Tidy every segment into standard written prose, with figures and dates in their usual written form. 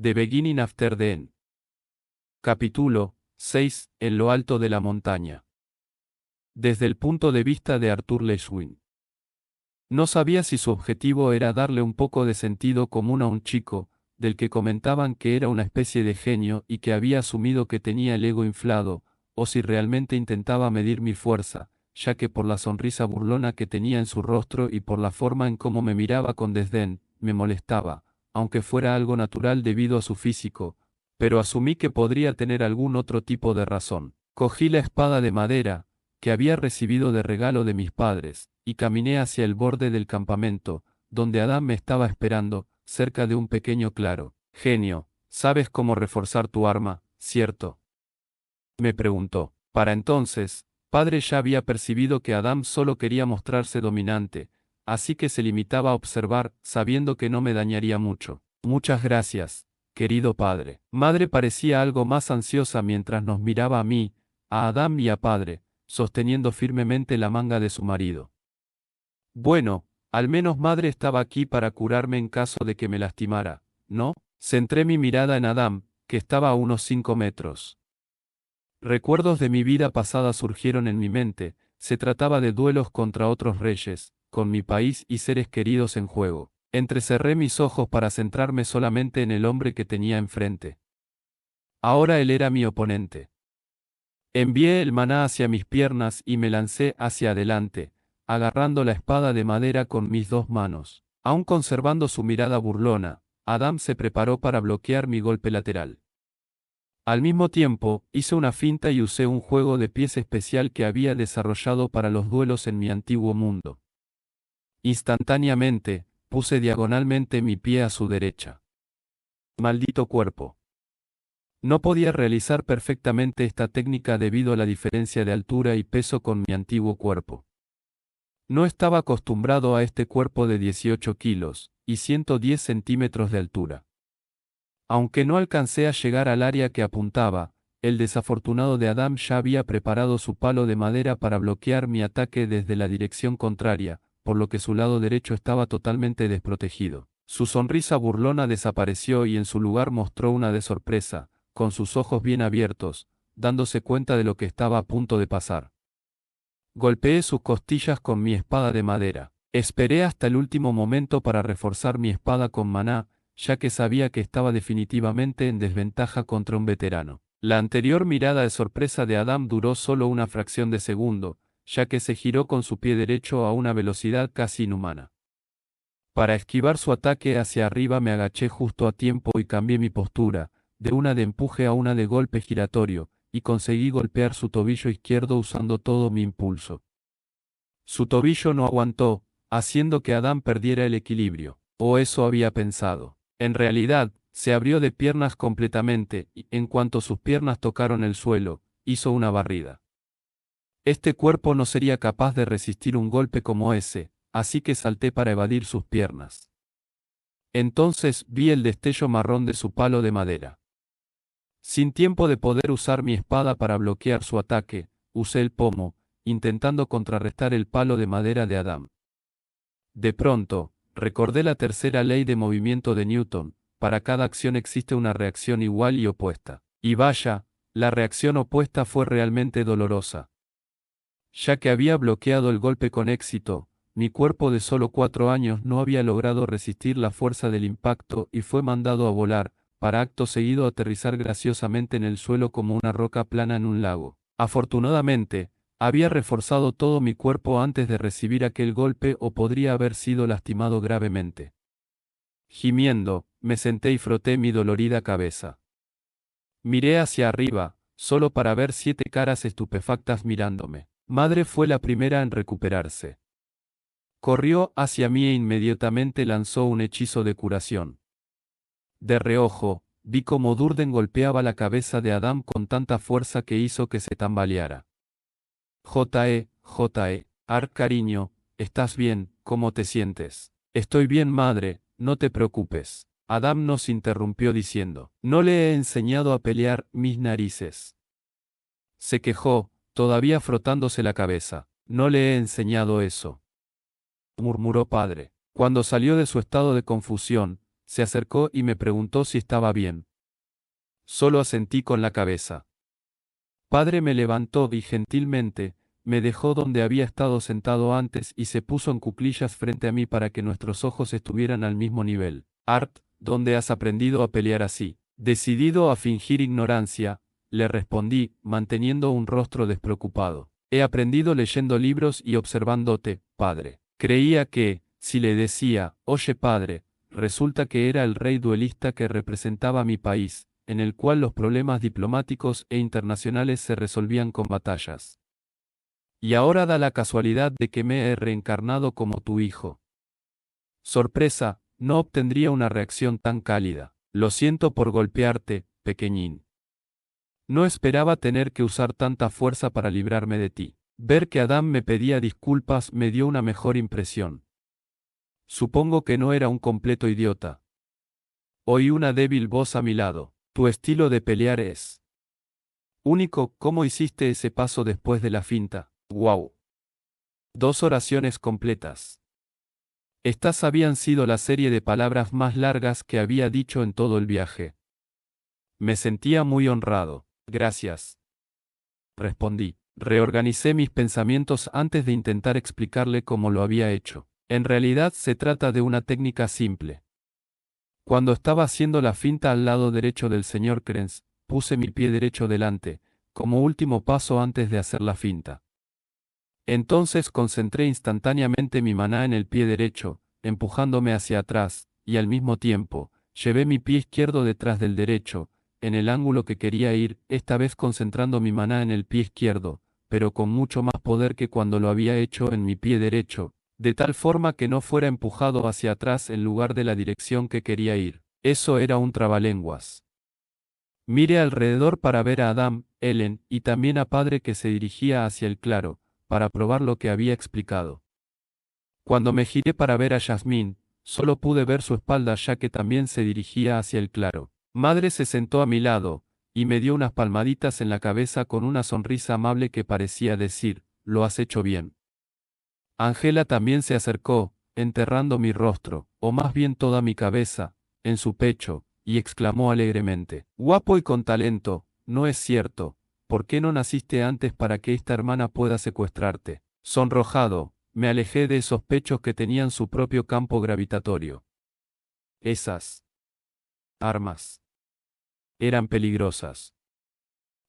The Beginning After the End. Capítulo 6. En lo alto de la montaña. Desde el punto de vista de Arthur Leshwin. No sabía si su objetivo era darle un poco de sentido común a un chico, del que comentaban que era una especie de genio y que había asumido que tenía el ego inflado, o si realmente intentaba medir mi fuerza, ya que por la sonrisa burlona que tenía en su rostro y por la forma en cómo me miraba con desdén, me molestaba, aunque fuera algo natural debido a su físico, pero asumí que podría tener algún otro tipo de razón. Cogí la espada de madera, que había recibido de regalo de mis padres, y caminé hacia el borde del campamento, donde Adán me estaba esperando, cerca de un pequeño claro. Genio, ¿sabes cómo reforzar tu arma, cierto? Me preguntó. Para entonces, padre ya había percibido que Adán solo quería mostrarse dominante, así que se limitaba a observar, sabiendo que no me dañaría mucho. Muchas gracias, querido padre. Madre parecía algo más ansiosa mientras nos miraba a mí, a Adán y a padre, sosteniendo firmemente la manga de su marido. Bueno, al menos madre estaba aquí para curarme en caso de que me lastimara, ¿no? Centré mi mirada en Adán, que estaba a unos 5 metros. Recuerdos de mi vida pasada surgieron en mi mente, se trataba de duelos contra otros reyes, con mi país y seres queridos en juego. Entrecerré mis ojos para centrarme solamente en el hombre que tenía enfrente. Ahora él era mi oponente. Envié el maná hacia mis piernas y me lancé hacia adelante, agarrando la espada de madera con mis 2 manos. Aún conservando su mirada burlona, Adán se preparó para bloquear mi golpe lateral. Al mismo tiempo, hice una finta y usé un juego de pies especial que había desarrollado para los duelos en mi antiguo mundo. Instantáneamente, puse diagonalmente mi pie a su derecha. Maldito cuerpo. No podía realizar perfectamente esta técnica debido a la diferencia de altura y peso con mi antiguo cuerpo. No estaba acostumbrado a este cuerpo de 18 kilos, y 110 centímetros de altura. Aunque no alcancé a llegar al área que apuntaba, el desafortunado de Adán ya había preparado su palo de madera para bloquear mi ataque desde la dirección contraria, por lo que su lado derecho estaba totalmente desprotegido. Su sonrisa burlona desapareció y en su lugar mostró una de sorpresa, con sus ojos bien abiertos, dándose cuenta de lo que estaba a punto de pasar. Golpeé sus costillas con mi espada de madera. Esperé hasta el último momento para reforzar mi espada con maná, ya que sabía que estaba definitivamente en desventaja contra un veterano. La anterior mirada de sorpresa de Adán duró solo una fracción de segundo, ya que se giró con su pie derecho a una velocidad casi inhumana. Para esquivar su ataque hacia arriba me agaché justo a tiempo y cambié mi postura, de una de empuje a una de golpe giratorio, y conseguí golpear su tobillo izquierdo usando todo mi impulso. Su tobillo no aguantó, haciendo que Adán perdiera el equilibrio, o eso había pensado. En realidad, se abrió de piernas completamente y, en cuanto sus piernas tocaron el suelo, hizo una barrida. Este cuerpo no sería capaz de resistir un golpe como ese, así que salté para evadir sus piernas. Entonces vi el destello marrón de su palo de madera. Sin tiempo de poder usar mi espada para bloquear su ataque, usé el pomo, intentando contrarrestar el palo de madera de Adán. De pronto, recordé la tercera ley de movimiento de Newton: para cada acción existe una reacción igual y opuesta. Y vaya, la reacción opuesta fue realmente dolorosa. Ya que había bloqueado el golpe con éxito, mi cuerpo de solo 4 años no había logrado resistir la fuerza del impacto y fue mandado a volar, para acto seguido aterrizar graciosamente en el suelo como una roca plana en un lago. Afortunadamente, había reforzado todo mi cuerpo antes de recibir aquel golpe o podría haber sido lastimado gravemente. Gimiendo, me senté y froté mi dolorida cabeza. Miré hacia arriba, solo para ver 7 caras estupefactas mirándome. Madre fue la primera en recuperarse. Corrió hacia mí e inmediatamente lanzó un hechizo de curación. De reojo, vi cómo Durden golpeaba la cabeza de Adán con tanta fuerza que hizo que se tambaleara. Cariño, ¿estás bien? ¿Cómo te sientes? Estoy bien, madre, no te preocupes. Adán nos interrumpió diciendo, no le he enseñado a pelear, mis narices. Se quejó, todavía frotándose la cabeza. No le he enseñado eso, murmuró padre. Cuando salió de su estado de confusión, Se acercó y me preguntó si estaba bien. Solo asentí con la cabeza. Padre me levantó y gentilmente, me dejó donde había estado sentado antes y se puso en cuclillas frente a mí para que nuestros ojos estuvieran al mismo nivel. Art, ¿dónde has aprendido a pelear así? Decidido a fingir ignorancia, le respondí, manteniendo un rostro despreocupado. He aprendido leyendo libros y observándote, padre. Creía que, si le decía, oye padre, resulta que era el rey duelista que representaba a mi país, en el cual los problemas diplomáticos e internacionales se resolvían con batallas. Y ahora da la casualidad de que me he reencarnado como tu hijo. Sorpresa, no obtendría una reacción tan cálida. Lo siento por golpearte, pequeñín. No esperaba tener que usar tanta fuerza para librarme de ti. Ver que Adam me pedía disculpas me dio una mejor impresión. Supongo que no era un completo idiota. Oí una débil voz a mi lado. Tu estilo de pelear es único. ¿Cómo hiciste ese paso después de la finta? ¡Wow! 2 oraciones completas. Estas habían sido la serie de palabras más largas que había dicho en todo el viaje. Me sentía muy honrado. Gracias. Respondí. Reorganicé mis pensamientos antes de intentar explicarle cómo lo había hecho. En realidad se trata de una técnica simple. Cuando estaba haciendo la finta al lado derecho del señor Krenz, puse mi pie derecho delante, como último paso antes de hacer la finta. Entonces concentré instantáneamente mi maná en el pie derecho, empujándome hacia atrás, y al mismo tiempo, llevé mi pie izquierdo detrás del derecho, en el ángulo que quería ir, esta vez concentrando mi maná en el pie izquierdo, pero con mucho más poder que cuando lo había hecho en mi pie derecho, de tal forma que no fuera empujado hacia atrás en lugar de la dirección que quería ir. Eso era un trabalenguas. Miré alrededor para ver a Adam, Ellen, y también a Padre que se dirigía hacia el claro, para probar lo que había explicado. Cuando me giré para ver a Yasmín, solo pude ver su espalda ya que también se dirigía hacia el claro. Madre se sentó a mi lado, y me dio unas palmaditas en la cabeza con una sonrisa amable que parecía decir, lo has hecho bien. Angela también se acercó, enterrando mi rostro, o más bien toda mi cabeza, en su pecho, y exclamó alegremente, guapo y con talento, no es cierto, ¿por qué no naciste antes para que esta hermana pueda secuestrarte? Sonrojado, me alejé de esos pechos que tenían su propio campo gravitatorio. Esas armas eran peligrosas.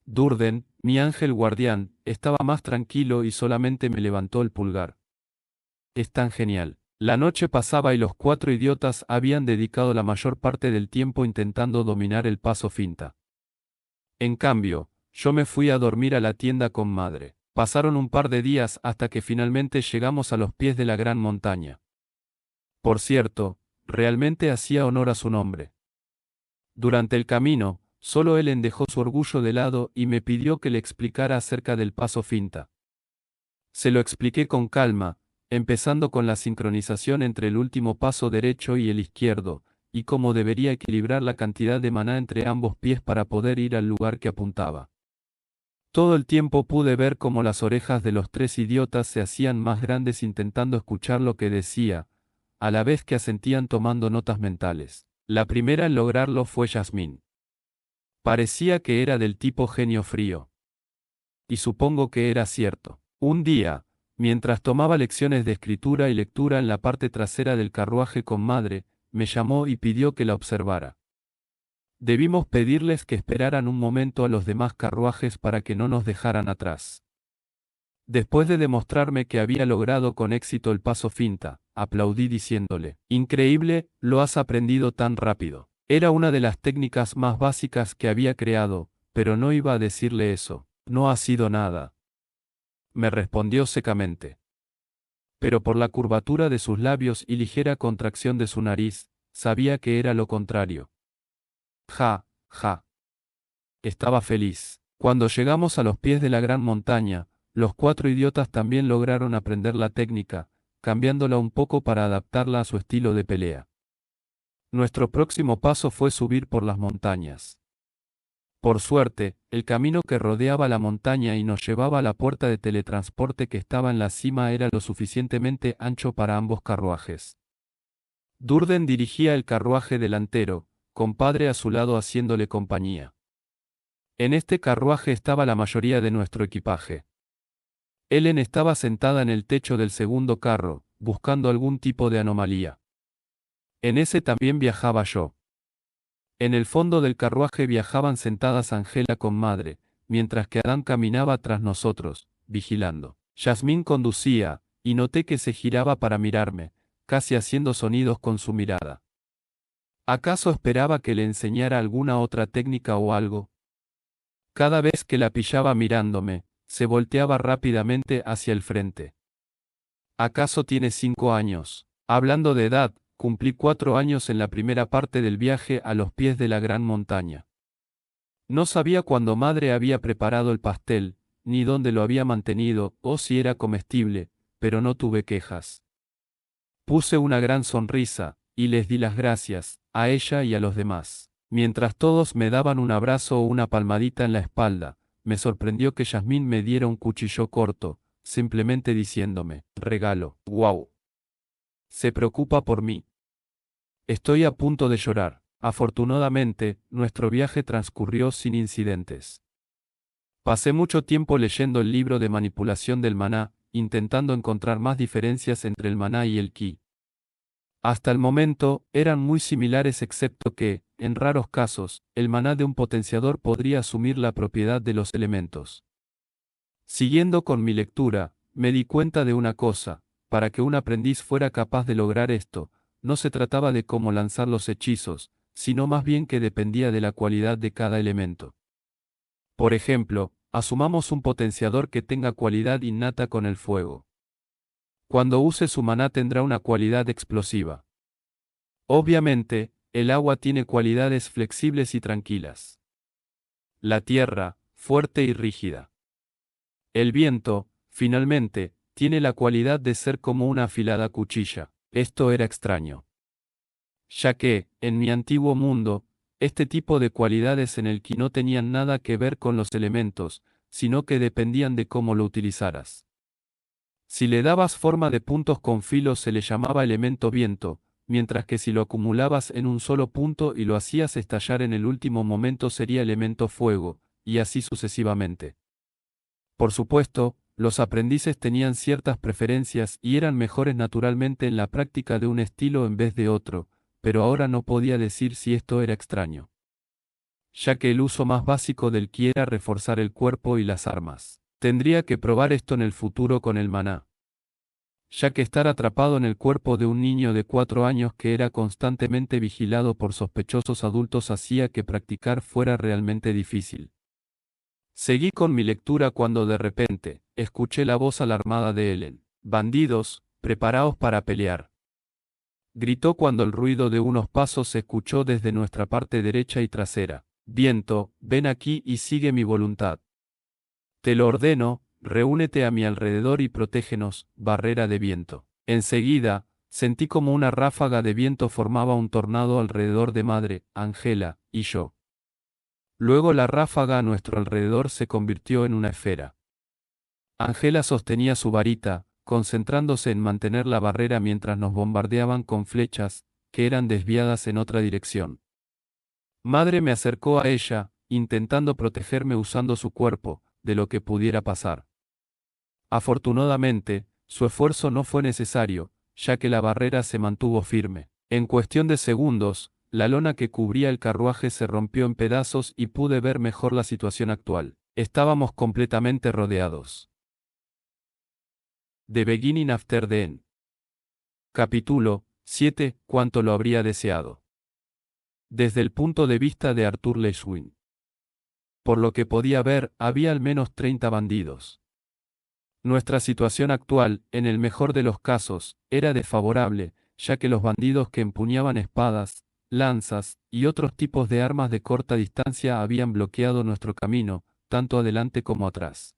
Durden, mi ángel guardián, estaba más tranquilo y solamente me levantó el pulgar. Es tan genial. La noche pasaba y los 4 idiotas habían dedicado la mayor parte del tiempo intentando dominar el paso finta. En cambio, yo me fui a dormir a la tienda con madre. Pasaron un par de días hasta que finalmente llegamos a los pies de la gran montaña. Por cierto, realmente hacía honor a su nombre. Durante el camino, solo Ellen dejó su orgullo de lado y me pidió que le explicara acerca del paso finta. Se lo expliqué con calma, empezando con la sincronización entre el último paso derecho y el izquierdo, y cómo debería equilibrar la cantidad de maná entre ambos pies para poder ir al lugar que apuntaba. Todo el tiempo pude ver cómo las orejas de los 3 idiotas se hacían más grandes intentando escuchar lo que decía, a la vez que asentían tomando notas mentales. La primera en lograrlo fue Yasmín. Parecía que era del tipo genio frío. Y supongo que era cierto. Un día, mientras tomaba lecciones de escritura y lectura en la parte trasera del carruaje con madre, me llamó y pidió que la observara. Debimos pedirles que esperaran un momento a los demás carruajes para que no nos dejaran atrás. Después de demostrarme que había logrado con éxito el paso finta, aplaudí diciéndole, increíble, lo has aprendido tan rápido. Era una de las técnicas más básicas que había creado, pero no iba a decirle eso. No ha sido nada. Me respondió secamente. Pero por la curvatura de sus labios y ligera contracción de su nariz, sabía que era lo contrario. Ja, ja. Estaba feliz. Cuando llegamos a los pies de la gran montaña, los 4 idiotas también lograron aprender la técnica, cambiándola un poco para adaptarla a su estilo de pelea. Nuestro próximo paso fue subir por las montañas. Por suerte, el camino que rodeaba la montaña y nos llevaba a la puerta de teletransporte que estaba en la cima era lo suficientemente ancho para ambos carruajes. Durden dirigía el carruaje delantero, con padre a su lado haciéndole compañía. En este carruaje estaba la mayoría de nuestro equipaje. Ellen estaba sentada en el techo del segundo carro, buscando algún tipo de anomalía. En ese también viajaba yo. En el fondo del carruaje viajaban sentadas Angela con madre, mientras que Adán caminaba tras nosotros, vigilando. Yasmín conducía, y noté que se giraba para mirarme, casi haciendo sonidos con su mirada. ¿Acaso esperaba que le enseñara alguna otra técnica o algo? Cada vez que la pillaba mirándome, se volteaba rápidamente hacia el frente. ¿Acaso tiene 5 años? Hablando de edad, cumplí 4 años en la primera parte del viaje a los pies de la gran montaña. No sabía cuándo madre había preparado el pastel, ni dónde lo había mantenido, o si era comestible, pero no tuve quejas. Puse una gran sonrisa, y les di las gracias, a ella y a los demás. Mientras todos me daban un abrazo o una palmadita en la espalda, me sorprendió que Yasmín me diera un cuchillo corto, simplemente diciéndome, regalo, wow. Se preocupa por mí. Estoy a punto de llorar. Afortunadamente, nuestro viaje transcurrió sin incidentes. Pasé mucho tiempo leyendo el libro de manipulación del maná, intentando encontrar más diferencias entre el maná y el ki. Hasta el momento, eran muy similares excepto que, en raros casos, el maná de un potenciador podría asumir la propiedad de los elementos. Siguiendo con mi lectura, me di cuenta de una cosa: para que un aprendiz fuera capaz de lograr esto, no se trataba de cómo lanzar los hechizos, sino más bien que dependía de la cualidad de cada elemento. Por ejemplo, asumamos un potenciador que tenga cualidad innata con el fuego. Cuando use su maná tendrá una cualidad explosiva. Obviamente, el agua tiene cualidades flexibles y tranquilas. La tierra, fuerte y rígida. El viento, finalmente, tiene la cualidad de ser como una afilada cuchilla. Esto era extraño, ya que, en mi antiguo mundo, este tipo de cualidades en el ki no tenían nada que ver con los elementos, sino que dependían de cómo lo utilizaras. Si le dabas forma de puntos con filos se le llamaba elemento viento, mientras que si lo acumulabas en un solo punto y lo hacías estallar en el último momento sería elemento fuego, y así sucesivamente. Por supuesto, los aprendices tenían ciertas preferencias y eran mejores naturalmente en la práctica de un estilo en vez de otro, pero ahora no podía decir si esto era extraño, ya que el uso más básico del ki era reforzar el cuerpo y las armas. Tendría que probar esto en el futuro con el maná, ya que estar atrapado en el cuerpo de un niño de 4 años que era constantemente vigilado por sospechosos adultos hacía que practicar fuera realmente difícil. Seguí con mi lectura cuando de repente, escuché la voz alarmada de Ellen. «Bandidos, preparaos para pelear», gritó cuando el ruido de unos pasos se escuchó desde nuestra parte derecha y trasera. «Viento, ven aquí y sigue mi voluntad. Te lo ordeno, reúnete a mi alrededor y protégenos, barrera de viento». Enseguida, sentí como una ráfaga de viento formaba un tornado alrededor de madre, Angela, y yo. Luego la ráfaga a nuestro alrededor se convirtió en una esfera. Angela sostenía su varita, concentrándose en mantener la barrera mientras nos bombardeaban con flechas, que eran desviadas en otra dirección. Madre me acercó a ella, intentando protegerme usando su cuerpo, de lo que pudiera pasar. Afortunadamente, su esfuerzo no fue necesario, ya que la barrera se mantuvo firme. En cuestión de segundos, la lona que cubría el carruaje se rompió en pedazos y pude ver mejor la situación actual. Estábamos completamente rodeados. The Beginning After the End. Capítulo 7. ¿Cuánto lo habría deseado? Desde el punto de vista de Arthur Leshwin. Por lo que podía ver, había al menos 30 bandidos. Nuestra situación actual, en el mejor de los casos, era desfavorable, ya que los bandidos que empuñaban espadas, lanzas y otros tipos de armas de corta distancia habían bloqueado nuestro camino, tanto adelante como atrás.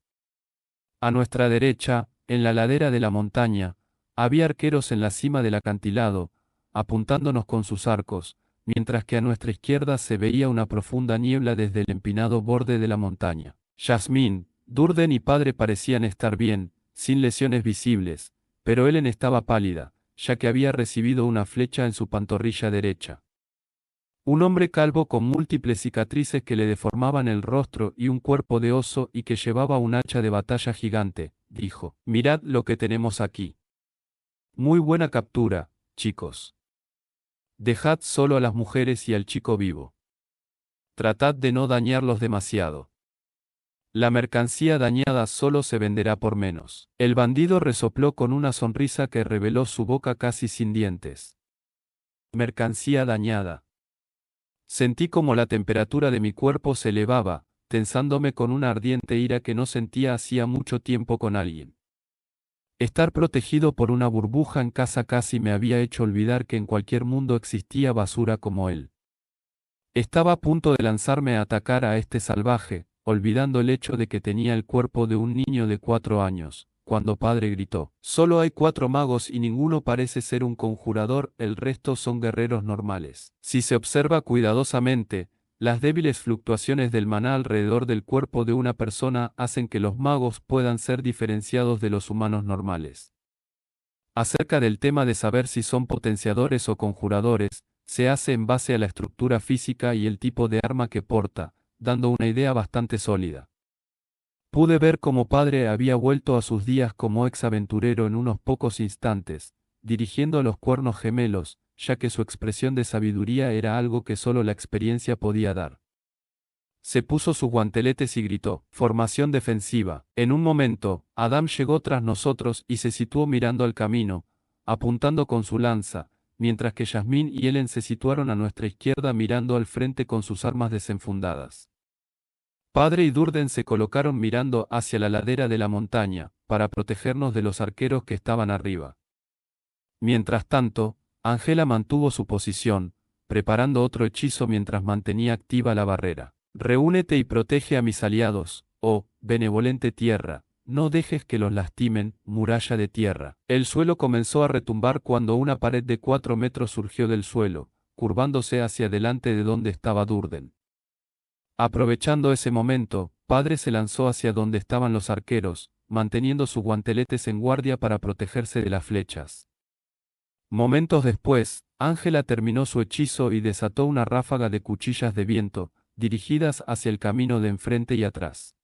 A nuestra derecha, en la ladera de la montaña, había arqueros en la cima del acantilado, apuntándonos con sus arcos, mientras que a nuestra izquierda se veía una profunda niebla desde el empinado borde de la montaña. Yasmín, Durden y padre parecían estar bien, sin lesiones visibles, pero Ellen estaba pálida, ya que había recibido una flecha en su pantorrilla derecha. Un hombre calvo con múltiples cicatrices que le deformaban el rostro y un cuerpo de oso y que llevaba un hacha de batalla gigante, dijo: «Mirad lo que tenemos aquí. Muy buena captura, chicos. Dejad solo a las mujeres y al chico vivo. Tratad de no dañarlos demasiado. La mercancía dañada solo se venderá por menos». El bandido resopló con una sonrisa que reveló su boca casi sin dientes. Mercancía dañada. Sentí como la temperatura de mi cuerpo se elevaba, tensándome con una ardiente ira que no sentía hacía mucho tiempo con alguien. Estar protegido por una burbuja en casa casi me había hecho olvidar que en cualquier mundo existía basura como él. Estaba a punto de lanzarme a atacar a este salvaje, olvidando el hecho de que tenía el cuerpo de un niño de 4 años, cuando padre gritó: «Solo hay 4 magos y ninguno parece ser un conjurador, el resto son guerreros normales». Si se observa cuidadosamente, las débiles fluctuaciones del maná alrededor del cuerpo de una persona hacen que los magos puedan ser diferenciados de los humanos normales. Acerca del tema de saber si son potenciadores o conjuradores, se hace en base a la estructura física y el tipo de arma que porta, dando una idea bastante sólida. Pude ver cómo padre había vuelto a sus días como ex-aventurero en unos pocos instantes, dirigiendo a los cuernos gemelos, ya que su expresión de sabiduría era algo que solo la experiencia podía dar. Se puso sus guanteletes y gritó: «Formación defensiva». En un momento, Adam llegó tras nosotros y se situó mirando al camino, apuntando con su lanza, mientras que Yasmín y Ellen se situaron a nuestra izquierda mirando al frente con sus armas desenfundadas. Padre y Durden se colocaron mirando hacia la ladera de la montaña, para protegernos de los arqueros que estaban arriba. Mientras tanto, Angela mantuvo su posición, preparando otro hechizo mientras mantenía activa la barrera. «Reúnete y protege a mis aliados, oh, benevolente tierra, no dejes que los lastimen, muralla de tierra». El suelo comenzó a retumbar cuando una pared de 4 metros surgió del suelo, curvándose hacia delante de donde estaba Durden. Aprovechando ese momento, padre se lanzó hacia donde estaban los arqueros, manteniendo sus guanteletes en guardia para protegerse de las flechas. Momentos después, Angela terminó su hechizo y desató una ráfaga de cuchillas de viento, dirigidas hacia el camino de enfrente y atrás.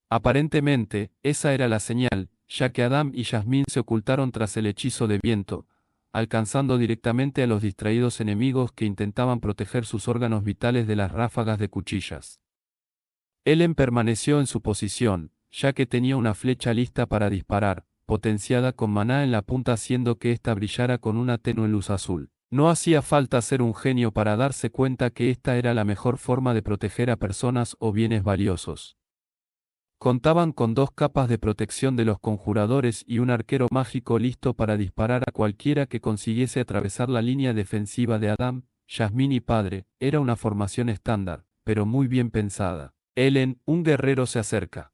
Aparentemente, esa era la señal, ya que Adam y Yasmín se ocultaron tras el hechizo de viento, alcanzando directamente a los distraídos enemigos que intentaban proteger sus órganos vitales de las ráfagas de cuchillas. Ellen permaneció en su posición, ya que tenía una flecha lista para disparar, potenciada con maná en la punta haciendo que ésta brillara con una tenue luz azul. No hacía falta ser un genio para darse cuenta que esta era la mejor forma de proteger a personas o bienes valiosos. Contaban con 2 capas de protección de los conjuradores y un arquero mágico listo para disparar a cualquiera que consiguiese atravesar la línea defensiva de Adam, Yasmín y padre. Era una formación estándar, pero muy bien pensada. «Ellen, un guerrero se acerca»,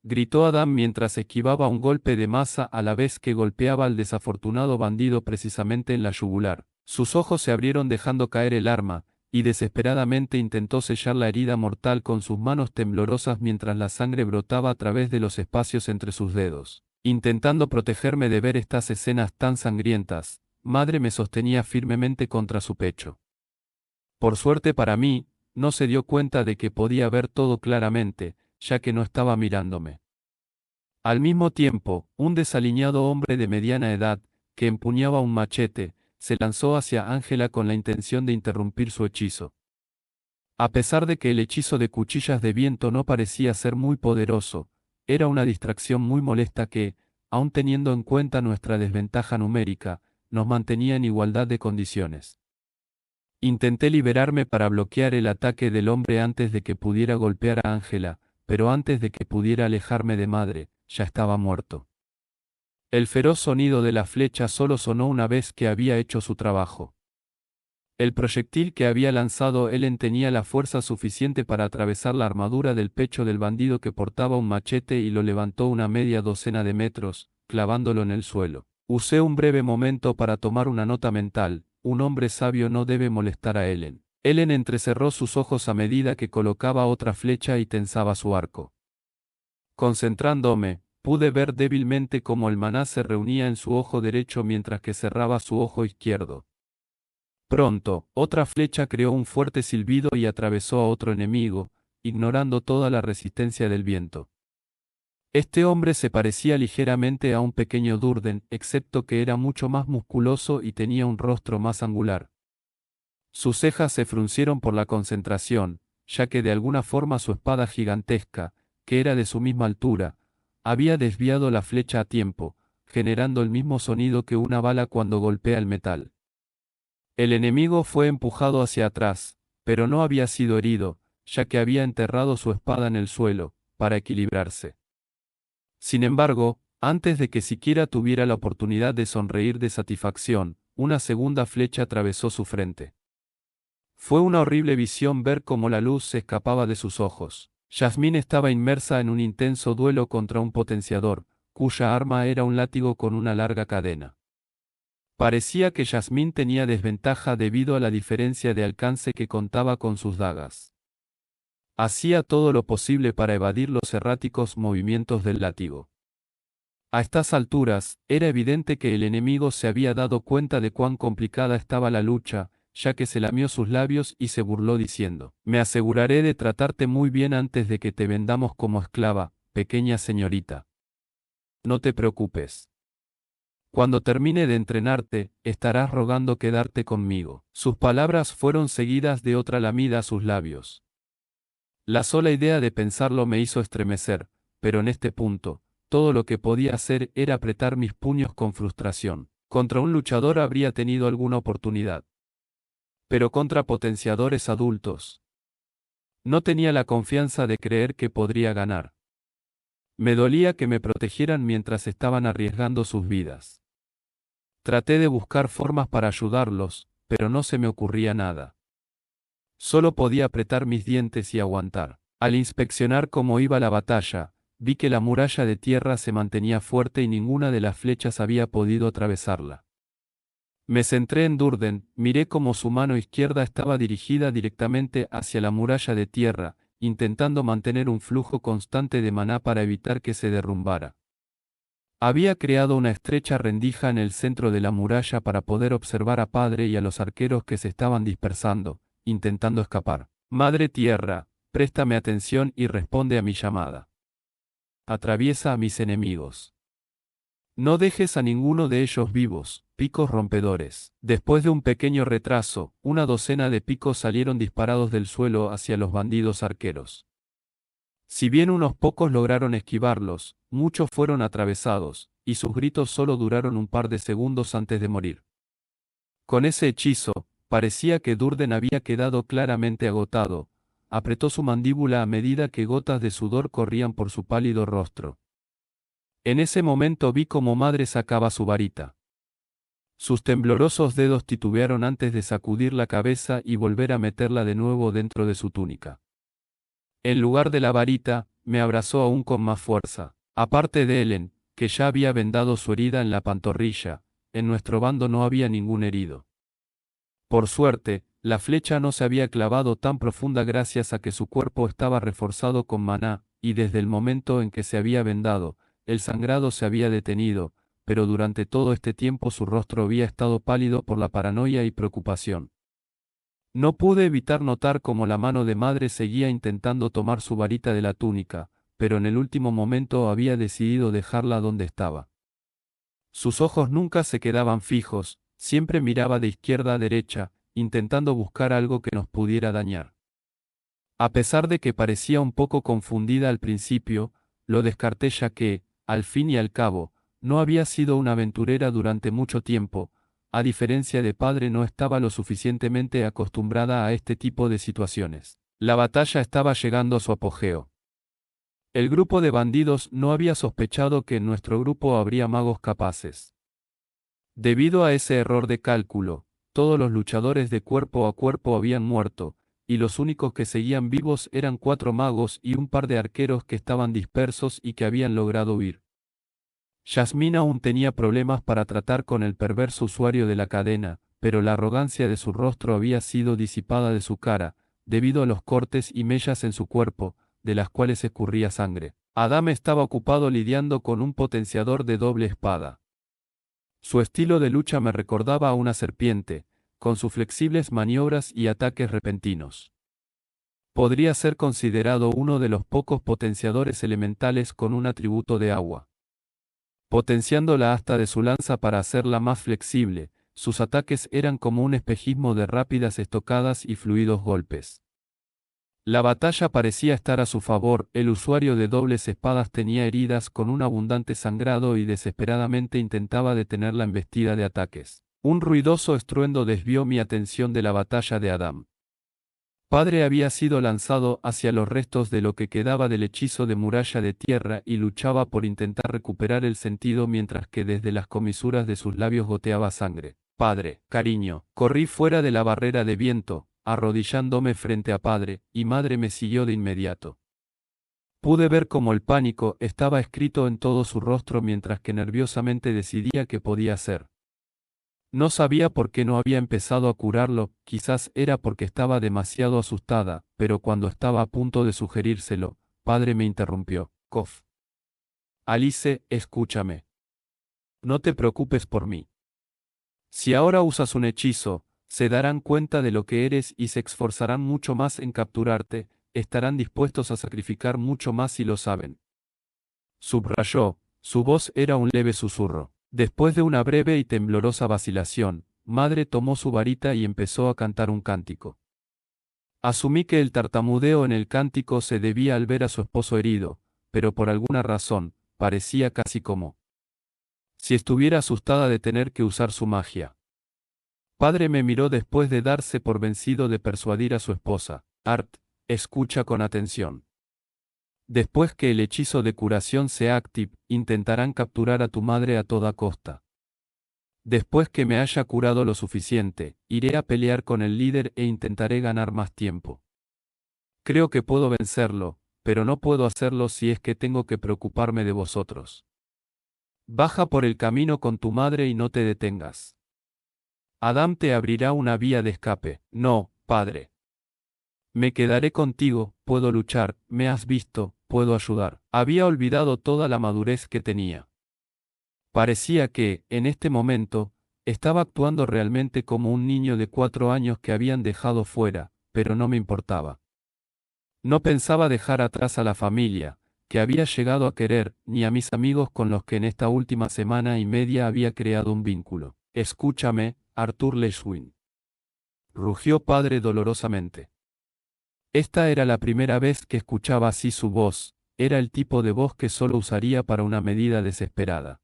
gritó Adam mientras esquivaba un golpe de maza a la vez que golpeaba al desafortunado bandido precisamente en la yugular. Sus ojos se abrieron dejando caer el arma, y desesperadamente intentó sellar la herida mortal con sus manos temblorosas mientras la sangre brotaba a través de los espacios entre sus dedos. Intentando protegerme de ver estas escenas tan sangrientas, madre me sostenía firmemente contra su pecho. Por suerte para mí, no se dio cuenta de que podía ver todo claramente, ya que no estaba mirándome. Al mismo tiempo, un desaliñado hombre de mediana edad, que empuñaba un machete, se lanzó hacia Angela con la intención de interrumpir su hechizo. A pesar de que el hechizo de cuchillas de viento no parecía ser muy poderoso, era una distracción muy molesta que, aun teniendo en cuenta nuestra desventaja numérica, nos mantenía en igualdad de condiciones. Intenté liberarme para bloquear el ataque del hombre antes de que pudiera golpear a Angela, pero antes de que pudiera alejarme de madre, ya estaba muerto. El feroz sonido de la flecha solo sonó una vez que había hecho su trabajo. El proyectil que había lanzado Ellen tenía la fuerza suficiente para atravesar la armadura del pecho del bandido que portaba un machete y lo levantó una media docena de metros, clavándolo en el suelo. Usé un breve momento para tomar una nota mental: un hombre sabio no debe molestar a Ellen. Ellen entrecerró sus ojos a medida que colocaba otra flecha y tensaba su arco. Concentrándome, pude ver débilmente cómo el maná se reunía en su ojo derecho mientras que cerraba su ojo izquierdo. Pronto, otra flecha creó un fuerte silbido y atravesó a otro enemigo, ignorando toda la resistencia del viento. Este hombre se parecía ligeramente a un pequeño Durden, excepto que era mucho más musculoso y tenía un rostro más angular. Sus cejas se fruncieron por la concentración, ya que de alguna forma su espada gigantesca, que era de su misma altura, había desviado la flecha a tiempo, generando el mismo sonido que una bala cuando golpea el metal. El enemigo fue empujado hacia atrás, pero no había sido herido, ya que había enterrado su espada en el suelo, para equilibrarse. Sin embargo, antes de que siquiera tuviera la oportunidad de sonreír de satisfacción, una segunda flecha atravesó su frente. Fue una horrible visión ver cómo la luz se escapaba de sus ojos. Yasmine estaba inmersa en un intenso duelo contra un potenciador, cuya arma era un látigo con una larga cadena. Parecía que Yasmine tenía desventaja debido a la diferencia de alcance que contaba con sus dagas. Hacía todo lo posible para evadir los erráticos movimientos del látigo. A estas alturas, era evidente que el enemigo se había dado cuenta de cuán complicada estaba la lucha, ya que se lamió sus labios y se burló diciendo: «Me aseguraré de tratarte muy bien antes de que te vendamos como esclava, pequeña señorita. No te preocupes. Cuando termine de entrenarte, estarás rogando quedarte conmigo». Sus palabras fueron seguidas de otra lamida a sus labios. La sola idea de pensarlo me hizo estremecer, pero en este punto, todo lo que podía hacer era apretar mis puños con frustración. Contra un luchador habría tenido alguna oportunidad. Pero contra potenciadores adultos, no tenía la confianza de creer que podría ganar. Me dolía que me protegieran mientras estaban arriesgando sus vidas. Traté de buscar formas para ayudarlos, pero no se me ocurría nada. Solo podía apretar mis dientes y aguantar. Al inspeccionar cómo iba la batalla, vi que la muralla de tierra se mantenía fuerte y ninguna de las flechas había podido atravesarla. Me centré en Durden, miré cómo su mano izquierda estaba dirigida directamente hacia la muralla de tierra, intentando mantener un flujo constante de maná para evitar que se derrumbara. Había creado una estrecha rendija en el centro de la muralla para poder observar a Padre y a los arqueros que se estaban dispersando, intentando escapar. «Madre Tierra, préstame atención y responde a mi llamada. Atraviesa a mis enemigos. No dejes a ninguno de ellos vivos, picos rompedores». Después de un pequeño retraso, una docena de picos salieron disparados del suelo hacia los bandidos arqueros. Si bien unos pocos lograron esquivarlos, muchos fueron atravesados, y sus gritos solo duraron un par de segundos antes de morir. Con ese hechizo, parecía que Durden había quedado claramente agotado. Apretó su mandíbula a medida que gotas de sudor corrían por su pálido rostro. En ese momento vi cómo Madre sacaba su varita. Sus temblorosos dedos titubearon antes de sacudir la cabeza y volver a meterla de nuevo dentro de su túnica. En lugar de la varita, me abrazó aún con más fuerza. Aparte de Ellen, que ya había vendado su herida en la pantorrilla, en nuestro bando no había ningún herido. Por suerte, la flecha no se había clavado tan profunda gracias a que su cuerpo estaba reforzado con maná, y desde el momento en que se había vendado, el sangrado se había detenido, pero durante todo este tiempo su rostro había estado pálido por la paranoia y preocupación. No pude evitar notar cómo la mano de Madre seguía intentando tomar su varita de la túnica, pero en el último momento había decidido dejarla donde estaba. Sus ojos nunca se quedaban fijos, siempre miraba de izquierda a derecha, intentando buscar algo que nos pudiera dañar. A pesar de que parecía un poco confundida al principio, lo descarté ya que, al fin y al cabo, no había sido una aventurera durante mucho tiempo. A diferencia de Padre, no estaba lo suficientemente acostumbrada a este tipo de situaciones. La batalla estaba llegando a su apogeo. El grupo de bandidos no había sospechado que en nuestro grupo habría magos capaces. Debido a ese error de cálculo, todos los luchadores de cuerpo a cuerpo habían muerto, y los únicos que seguían vivos eran 4 magos y un par de arqueros que estaban dispersos y que habían logrado huir. Yasmine aún tenía problemas para tratar con el perverso usuario de la cadena, pero la arrogancia de su rostro había sido disipada de su cara, debido a los cortes y mellas en su cuerpo, de las cuales escurría sangre. Adam estaba ocupado lidiando con un potenciador de doble espada. Su estilo de lucha me recordaba a una serpiente, con sus flexibles maniobras y ataques repentinos. Podría ser considerado uno de los pocos potenciadores elementales con un atributo de agua. Potenciando la asta de su lanza para hacerla más flexible, sus ataques eran como un espejismo de rápidas estocadas y fluidos golpes. La batalla parecía estar a su favor, el usuario de dobles espadas tenía heridas con un abundante sangrado y desesperadamente intentaba detener la embestida de ataques. Un ruidoso estruendo desvió mi atención de la batalla de Adam. Padre había sido lanzado hacia los restos de lo que quedaba del hechizo de muralla de tierra y luchaba por intentar recuperar el sentido mientras que desde las comisuras de sus labios goteaba sangre. Padre, cariño, corrí fuera de la barrera de viento, arrodillándome frente a padre, y madre me siguió de inmediato. Pude ver cómo el pánico estaba escrito en todo su rostro mientras que nerviosamente decidía qué podía hacer. No sabía por qué no había empezado a curarlo, quizás era porque estaba demasiado asustada, pero cuando estaba a punto de sugerírselo, padre me interrumpió. Cof. Alice, escúchame. No te preocupes por mí. Si ahora usas un hechizo, se darán cuenta de lo que eres y se esforzarán mucho más en capturarte, estarán dispuestos a sacrificar mucho más si lo saben. Subrayó, su voz era un leve susurro. Después de una breve y temblorosa vacilación, madre tomó su varita y empezó a cantar un cántico. Asumí que el tartamudeo en el cántico se debía al ver a su esposo herido, pero por alguna razón, parecía casi como si estuviera asustada de tener que usar su magia. Padre me miró después de darse por vencido de persuadir a su esposa. Art, escucha con atención. Después que el hechizo de curación sea active, intentarán capturar a tu madre a toda costa. Después que me haya curado lo suficiente, iré a pelear con el líder e intentaré ganar más tiempo. Creo que puedo vencerlo, pero no puedo hacerlo si es que tengo que preocuparme de vosotros. Baja por el camino con tu madre y no te detengas. Adam te abrirá una vía de escape. No, padre. Me quedaré contigo, puedo luchar, me has visto, puedo ayudar. Había olvidado toda la madurez que tenía. Parecía que, en este momento, estaba actuando realmente como un niño de 4 años que habían dejado fuera, pero no me importaba. No pensaba dejar atrás a la familia, que había llegado a querer, ni a mis amigos con los que en esta última semana y media había creado un vínculo. Escúchame, Arthur Leshwin. Rugió padre dolorosamente. Esta era la primera vez que escuchaba así su voz, era el tipo de voz que solo usaría para una medida desesperada.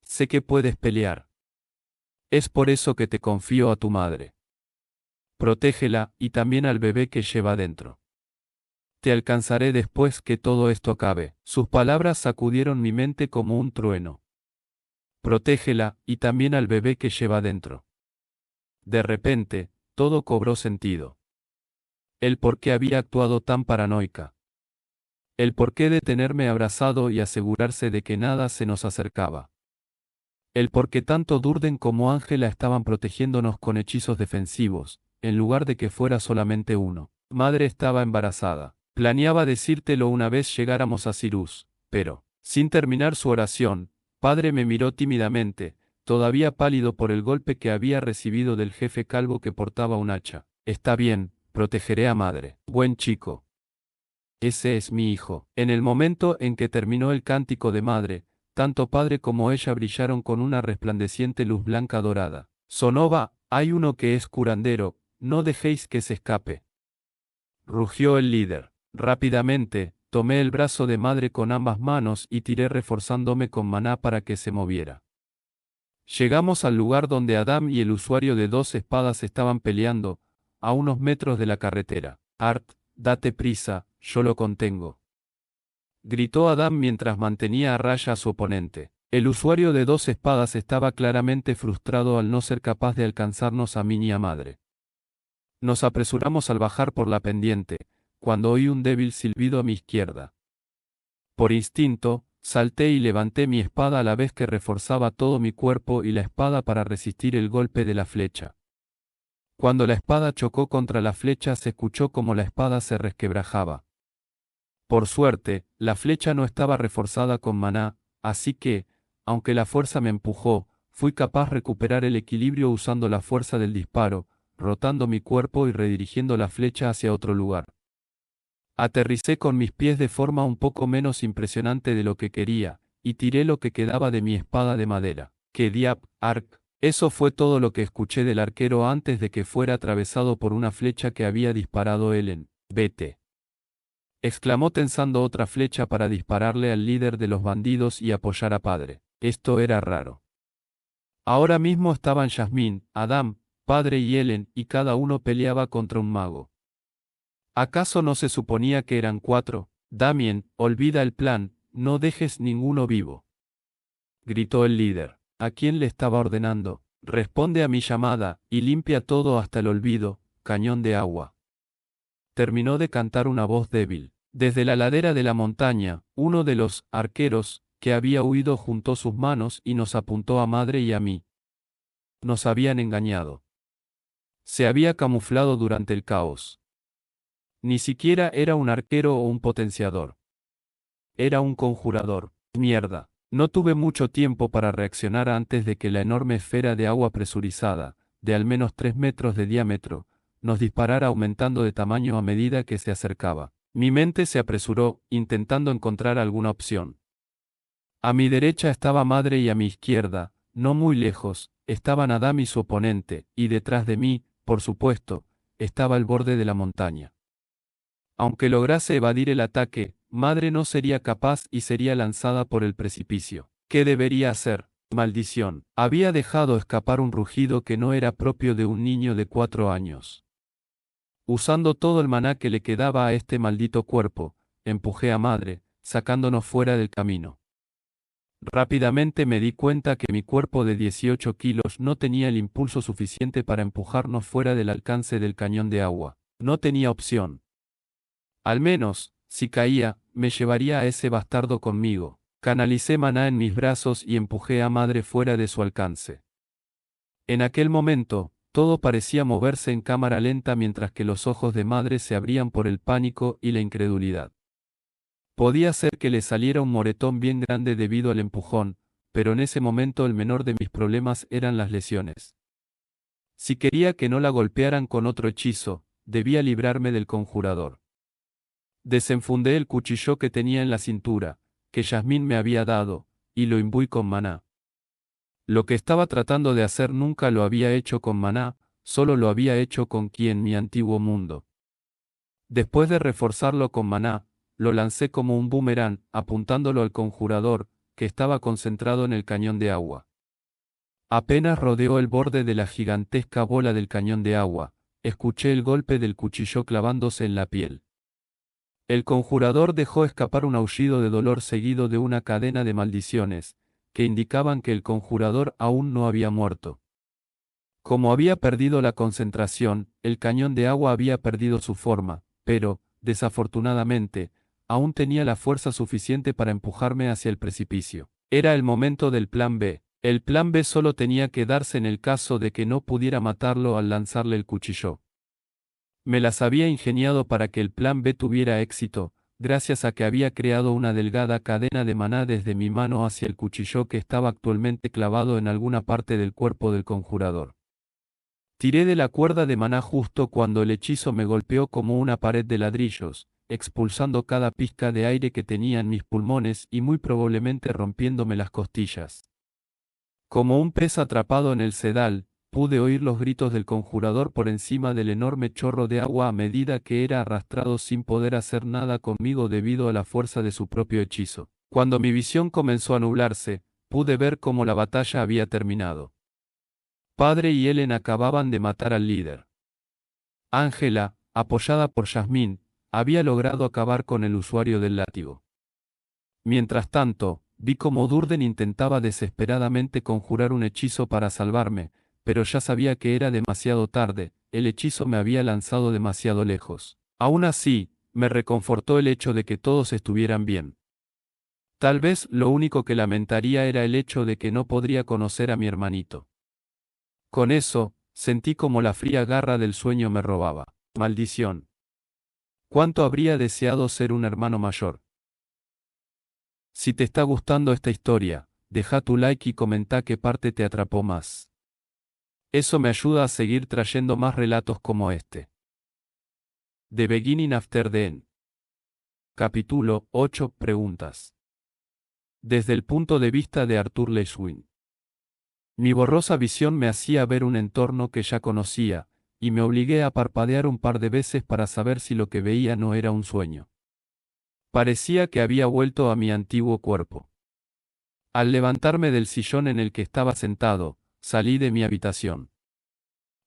Sé que puedes pelear. Es por eso que te confío a tu madre. Protégela, y también al bebé que lleva dentro. Te alcanzaré después que todo esto acabe. Sus palabras sacudieron mi mente como un trueno. Protégela, y también al bebé que lleva dentro. De repente, todo cobró sentido. El por qué había actuado tan paranoica. El por qué de tenerme abrazado y asegurarse de que nada se nos acercaba. El por qué tanto Durden como Ángela estaban protegiéndonos con hechizos defensivos, en lugar de que fuera solamente uno. Madre estaba embarazada. Planeaba decírtelo una vez llegáramos a Cyrus, pero, sin terminar su oración, padre me miró tímidamente, todavía pálido por el golpe que había recibido del jefe calvo que portaba un hacha. Está bien, protegeré a madre. Buen chico. Ese es mi hijo. En el momento en que terminó el cántico de madre, tanto padre como ella brillaron con una resplandeciente luz blanca dorada. Sonova, hay uno que es curandero, no dejéis que se escape. Rugió el líder. Rápidamente, tomé el brazo de madre con ambas manos y tiré reforzándome con maná para que se moviera. Llegamos al lugar donde Adam y el usuario de 2 espadas estaban peleando, a unos metros de la carretera. Art, date prisa, yo lo contengo. Gritó Adam mientras mantenía a raya a su oponente. El usuario de 2 espadas estaba claramente frustrado al no ser capaz de alcanzarnos a mí ni a madre. Nos apresuramos al bajar por la pendiente, cuando oí un débil silbido a mi izquierda. Por instinto, salté y levanté mi espada a la vez que reforzaba todo mi cuerpo y la espada para resistir el golpe de la flecha. Cuando la espada chocó contra la flecha se escuchó como la espada se resquebrajaba. Por suerte, la flecha no estaba reforzada con maná, así que, aunque la fuerza me empujó, fui capaz de recuperar el equilibrio usando la fuerza del disparo, rotando mi cuerpo y redirigiendo la flecha hacia otro lugar. Aterricé con mis pies de forma un poco menos impresionante de lo que quería, y tiré lo que quedaba de mi espada de madera. ¡Qué arc! Eso fue todo lo que escuché del arquero antes de que fuera atravesado por una flecha que había disparado él en «Vete», exclamó tensando otra flecha para dispararle al líder de los bandidos y apoyar a Padre. Esto era raro. Ahora mismo estaban Yasmín, Adam, Padre y Ellen, y cada uno peleaba contra un mago. ¿Acaso no se suponía que eran 4? Damien, olvida el plan, no dejes ninguno vivo, gritó el líder. ¿A quién le estaba ordenando? Responde a mi llamada, y limpia todo hasta el olvido, cañón de agua. Terminó de cantar una voz débil. Desde la ladera de la montaña, uno de los arqueros, que había huido, juntó sus manos y nos apuntó a Madre y a mí. Nos habían engañado. Se había camuflado durante el caos. Ni siquiera era un arquero o un potenciador. Era un conjurador. Mierda. No tuve mucho tiempo para reaccionar antes de que la enorme esfera de agua presurizada, de al menos 3 metros de diámetro, nos disparara aumentando de tamaño a medida que se acercaba. Mi mente se apresuró, intentando encontrar alguna opción. A mi derecha estaba Madre y a mi izquierda, no muy lejos, estaban Adam y su oponente, y detrás de mí, por supuesto, estaba el borde de la montaña. Aunque lograse evadir el ataque, Madre no sería capaz y sería lanzada por el precipicio. ¿Qué debería hacer? Maldición. Había dejado escapar un rugido que no era propio de un niño de 4 años. Usando todo el maná que le quedaba a este maldito cuerpo, empujé a Madre, sacándonos fuera del camino. Rápidamente me di cuenta que mi cuerpo de 18 kilos no tenía el impulso suficiente para empujarnos fuera del alcance del cañón de agua. No tenía opción. Al menos, si caía, me llevaría a ese bastardo conmigo. Canalicé maná en mis brazos y empujé a Madre fuera de su alcance. En aquel momento, todo parecía moverse en cámara lenta mientras que los ojos de Madre se abrían por el pánico y la incredulidad. Podía ser que le saliera un moretón bien grande debido al empujón, pero en ese momento el menor de mis problemas eran las lesiones. Si quería que no la golpearan con otro hechizo, debía librarme del conjurador. Desenfundé el cuchillo que tenía en la cintura, que Yasmín me había dado, y lo imbuí con maná. Lo que estaba tratando de hacer nunca lo había hecho con maná, solo lo había hecho con Ki en mi antiguo mundo. Después de reforzarlo con maná, lo lancé como un boomerang, apuntándolo al conjurador, que estaba concentrado en el cañón de agua. Apenas rodeó el borde de la gigantesca bola del cañón de agua, escuché el golpe del cuchillo clavándose en la piel. El conjurador dejó escapar un aullido de dolor seguido de una cadena de maldiciones, que indicaban que el conjurador aún no había muerto. Como había perdido la concentración, el cañón de agua había perdido su forma, pero, desafortunadamente, aún tenía la fuerza suficiente para empujarme hacia el precipicio. Era el momento del plan B. El plan B solo tenía que darse en el caso de que no pudiera matarlo al lanzarle el cuchillo. Me las había ingeniado para que el plan B tuviera éxito, gracias a que había creado una delgada cadena de maná desde mi mano hacia el cuchillo que estaba actualmente clavado en alguna parte del cuerpo del conjurador. Tiré de la cuerda de maná justo cuando el hechizo me golpeó como una pared de ladrillos, expulsando cada pizca de aire que tenía en mis pulmones y muy probablemente rompiéndome las costillas. Como un pez atrapado en el sedal, pude oír los gritos del conjurador por encima del enorme chorro de agua a medida que era arrastrado sin poder hacer nada conmigo debido a la fuerza de su propio hechizo. Cuando mi visión comenzó a nublarse, pude ver cómo la batalla había terminado. Padre y Ellen acababan de matar al líder. Ángela, apoyada por Yasmín, había logrado acabar con el usuario del látigo. Mientras tanto, vi cómo Durden intentaba desesperadamente conjurar un hechizo para salvarme, pero ya sabía que era demasiado tarde, el hechizo me había lanzado demasiado lejos. Aún así, me reconfortó el hecho de que todos estuvieran bien. Tal vez lo único que lamentaría era el hecho de que no podría conocer a mi hermanito. Con eso, sentí como la fría garra del sueño me robaba. Maldición. ¿Cuánto habría deseado ser un hermano mayor? Si te está gustando esta historia, deja tu like y comenta qué parte te atrapó más. Eso me ayuda a seguir trayendo más relatos como este. The Beginning After the End. Capítulo 8. Preguntas. Desde el punto de vista de Arthur Le Guin. Mi borrosa visión me hacía ver un entorno que ya conocía, y me obligué a parpadear un par de veces para saber si lo que veía no era un sueño. Parecía que había vuelto a mi antiguo cuerpo. Al levantarme del sillón en el que estaba sentado, salí de mi habitación.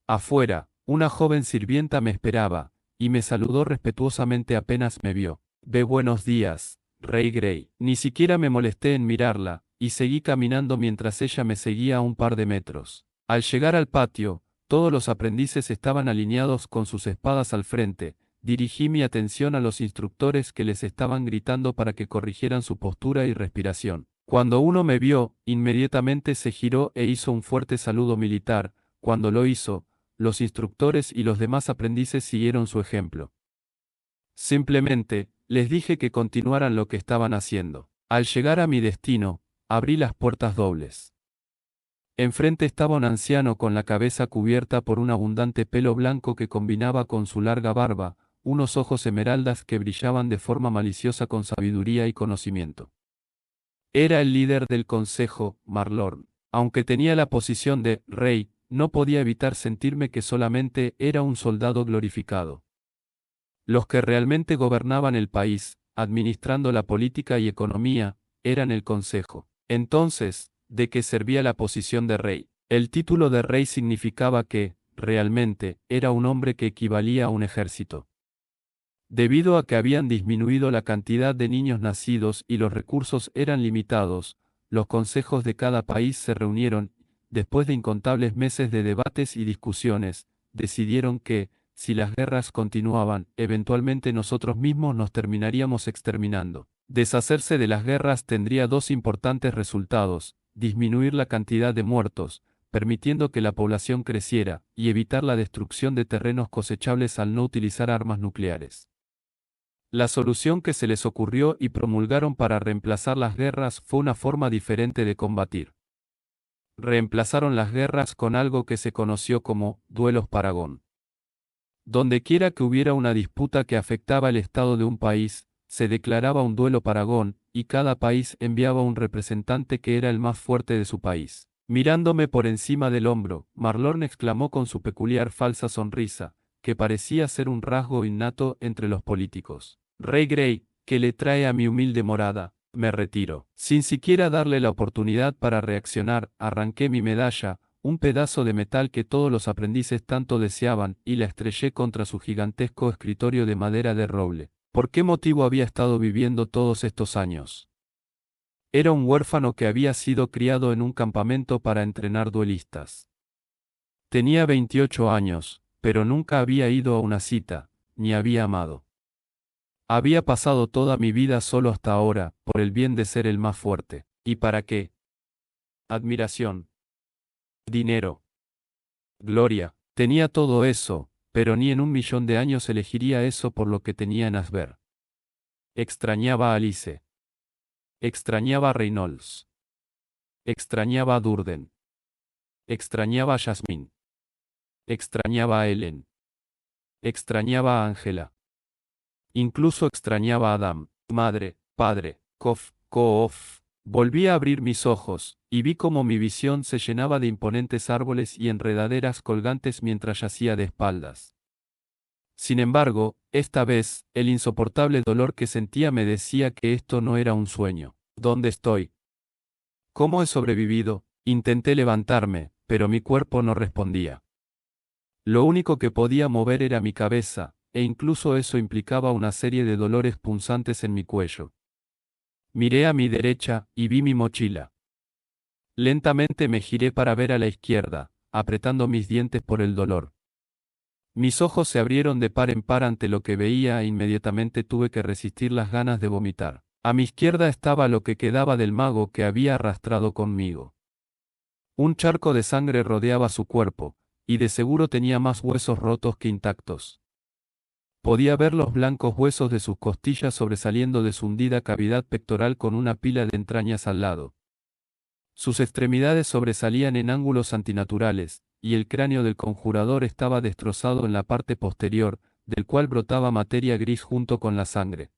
Afuera, una joven sirvienta me esperaba, y me saludó respetuosamente apenas me vio. Buenos días, Rey Grey. Ni siquiera me molesté en mirarla, y seguí caminando mientras ella me seguía a un par de metros. Al llegar al patio, todos los aprendices estaban alineados con sus espadas al frente. Dirigí mi atención a los instructores que les estaban gritando para que corrigieran su postura y respiración. Cuando uno me vio, inmediatamente se giró e hizo un fuerte saludo militar. Cuando lo hizo, los instructores y los demás aprendices siguieron su ejemplo. Simplemente, les dije que continuaran lo que estaban haciendo. Al llegar a mi destino, abrí las puertas dobles. Enfrente estaba un anciano con la cabeza cubierta por un abundante pelo blanco que combinaba con su larga barba, unos ojos esmeraldas que brillaban de forma maliciosa con sabiduría y conocimiento. Era el líder del consejo, Marlorn. Aunque tenía la posición de rey, no podía evitar sentirme que solamente era un soldado glorificado. Los que realmente gobernaban el país, administrando la política y economía, eran el consejo. Entonces, ¿de qué servía la posición de rey? El título de rey significaba que, realmente, era un hombre que equivalía a un ejército. Debido a que habían disminuido la cantidad de niños nacidos y los recursos eran limitados, los consejos de cada país se reunieron, después de incontables meses de debates y discusiones, decidieron que, si las guerras continuaban, eventualmente nosotros mismos nos terminaríamos exterminando. Deshacerse de las guerras tendría dos importantes resultados: disminuir la cantidad de muertos, permitiendo que la población creciera, y evitar la destrucción de terrenos cosechables al no utilizar armas nucleares. La solución que se les ocurrió y promulgaron para reemplazar las guerras fue una forma diferente de combatir. Reemplazaron las guerras con algo que se conoció como duelos paragón. Dondequiera que hubiera una disputa que afectaba el estado de un país, se declaraba un duelo paragón, y cada país enviaba un representante que era el más fuerte de su país. Mirándome por encima del hombro, Marlorn exclamó con su peculiar falsa sonrisa, que parecía ser un rasgo innato entre los políticos: Rey Grey, ¿qué le trae a mi humilde morada? Me retiro. Sin siquiera darle la oportunidad para reaccionar, arranqué mi medalla, un pedazo de metal que todos los aprendices tanto deseaban, y la estrellé contra su gigantesco escritorio de madera de roble. ¿Por qué motivo había estado viviendo todos estos años? Era un huérfano que había sido criado en un campamento para entrenar duelistas. Tenía 28 años, pero nunca había ido a una cita, ni había amado. Había pasado toda mi vida solo hasta ahora, por el bien de ser el más fuerte. ¿Y para qué? Admiración. Dinero. Gloria. Tenía todo eso, pero ni en 1.000.000 de años elegiría eso por lo que tenía en Asber. Extrañaba a Alice. Extrañaba a Reynolds. Extrañaba a Durden. Extrañaba a Jasmine. Extrañaba a Ellen. Extrañaba a Angela. Incluso extrañaba a Adam, madre, padre, Koof. Volví a abrir mis ojos, y vi cómo mi visión se llenaba de imponentes árboles y enredaderas colgantes mientras yacía de espaldas. Sin embargo, esta vez, el insoportable dolor que sentía me decía que esto no era un sueño. ¿Dónde estoy? ¿Cómo he sobrevivido? Intenté levantarme, pero mi cuerpo no respondía. Lo único que podía mover era mi cabeza, e incluso eso implicaba una serie de dolores punzantes en mi cuello. Miré a mi derecha, y vi mi mochila. Lentamente me giré para ver a la izquierda, apretando mis dientes por el dolor. Mis ojos se abrieron de par en par ante lo que veía e inmediatamente tuve que resistir las ganas de vomitar. A mi izquierda estaba lo que quedaba del mago que había arrastrado conmigo. Un charco de sangre rodeaba su cuerpo, y de seguro tenía más huesos rotos que intactos. Podía ver los blancos huesos de sus costillas sobresaliendo de su hundida cavidad pectoral con una pila de entrañas al lado. Sus extremidades sobresalían en ángulos antinaturales, y el cráneo del conjurador estaba destrozado en la parte posterior, del cual brotaba materia gris junto con la sangre.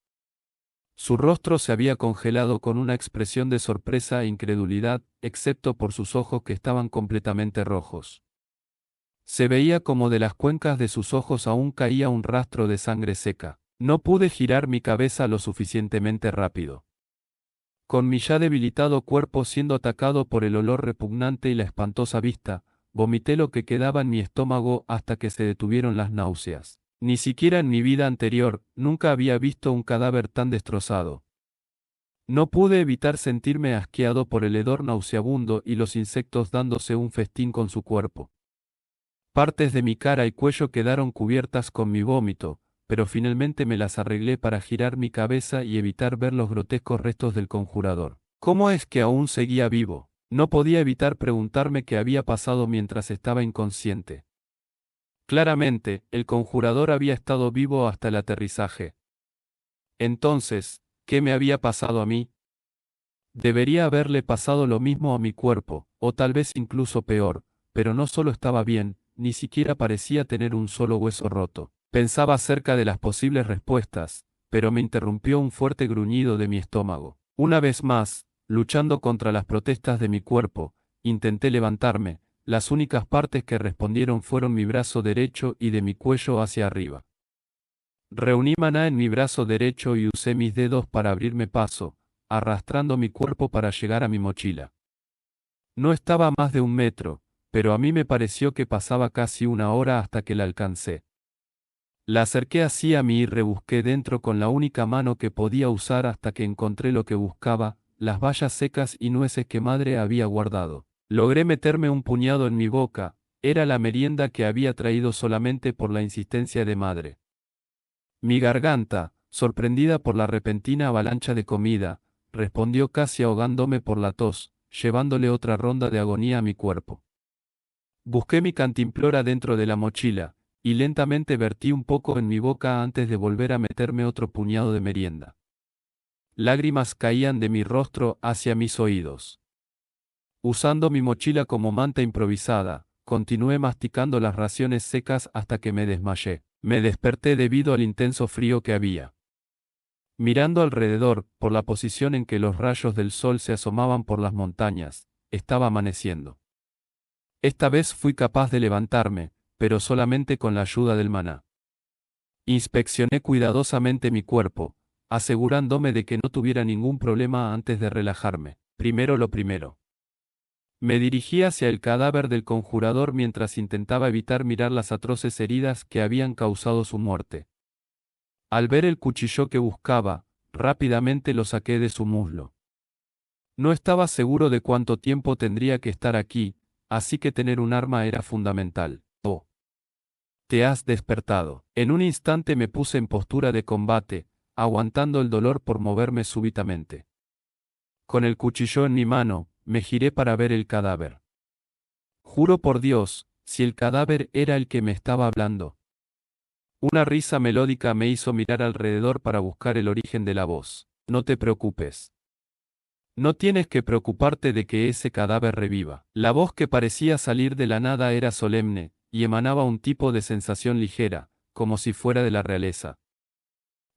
Su rostro se había congelado con una expresión de sorpresa e incredulidad, excepto por sus ojos que estaban completamente rojos. Se veía como de las cuencas de sus ojos aún caía un rastro de sangre seca. No pude girar mi cabeza lo suficientemente rápido. Con mi ya debilitado cuerpo siendo atacado por el olor repugnante y la espantosa vista, vomité lo que quedaba en mi estómago hasta que se detuvieron las náuseas. Ni siquiera en mi vida anterior, nunca había visto un cadáver tan destrozado. No pude evitar sentirme asqueado por el hedor nauseabundo y los insectos dándose un festín con su cuerpo. Partes de mi cara y cuello quedaron cubiertas con mi vómito, pero finalmente me las arreglé para girar mi cabeza y evitar ver los grotescos restos del conjurador. ¿Cómo es que aún seguía vivo? No podía evitar preguntarme qué había pasado mientras estaba inconsciente. Claramente, el conjurador había estado vivo hasta el aterrizaje. Entonces, ¿qué me había pasado a mí? Debería haberle pasado lo mismo a mi cuerpo, o tal vez incluso peor, pero no solo estaba bien, ni siquiera parecía tener un solo hueso roto. Pensaba acerca de las posibles respuestas, pero me interrumpió un fuerte gruñido de mi estómago. Una vez más, luchando contra las protestas de mi cuerpo, intenté levantarme. Las únicas partes que respondieron fueron mi brazo derecho y de mi cuello hacia arriba. Reuní maná en mi brazo derecho y usé mis dedos para abrirme paso, arrastrando mi cuerpo para llegar a mi mochila. No estaba a más de 1 metro, pero a mí me pareció que pasaba casi 1 hora hasta que la alcancé. La acerqué así a mí y rebusqué dentro con la única mano que podía usar hasta que encontré lo que buscaba, las bayas secas y nueces que madre había guardado. Logré meterme un puñado en mi boca, era la merienda que había traído solamente por la insistencia de madre. Mi garganta, sorprendida por la repentina avalancha de comida, respondió casi ahogándome por la tos, llevándole otra ronda de agonía a mi cuerpo. Busqué mi cantimplora dentro de la mochila, y lentamente vertí un poco en mi boca antes de volver a meterme otro puñado de merienda. Lágrimas caían de mi rostro hacia mis oídos. Usando mi mochila como manta improvisada, continué masticando las raciones secas hasta que me desmayé. Me desperté debido al intenso frío que había. Mirando alrededor, por la posición en que los rayos del sol se asomaban por las montañas, estaba amaneciendo. Esta vez fui capaz de levantarme, pero solamente con la ayuda del maná. Inspeccioné cuidadosamente mi cuerpo, asegurándome de que no tuviera ningún problema antes de relajarme. Primero lo primero. Me dirigí hacia el cadáver del conjurador mientras intentaba evitar mirar las atroces heridas que habían causado su muerte. Al ver el cuchillo que buscaba, rápidamente lo saqué de su muslo. No estaba seguro de cuánto tiempo tendría que estar aquí, así que tener un arma era fundamental. Oh. Te has despertado. En un instante me puse en postura de combate, aguantando el dolor por moverme súbitamente. Con el cuchillo en mi mano, me giré para ver el cadáver. Juro por Dios, si el cadáver era el que me estaba hablando. Una risa melódica me hizo mirar alrededor para buscar el origen de la voz. No te preocupes. No tienes que preocuparte de que ese cadáver reviva. La voz que parecía salir de la nada era solemne, y emanaba un tipo de sensación ligera, como si fuera de la realeza.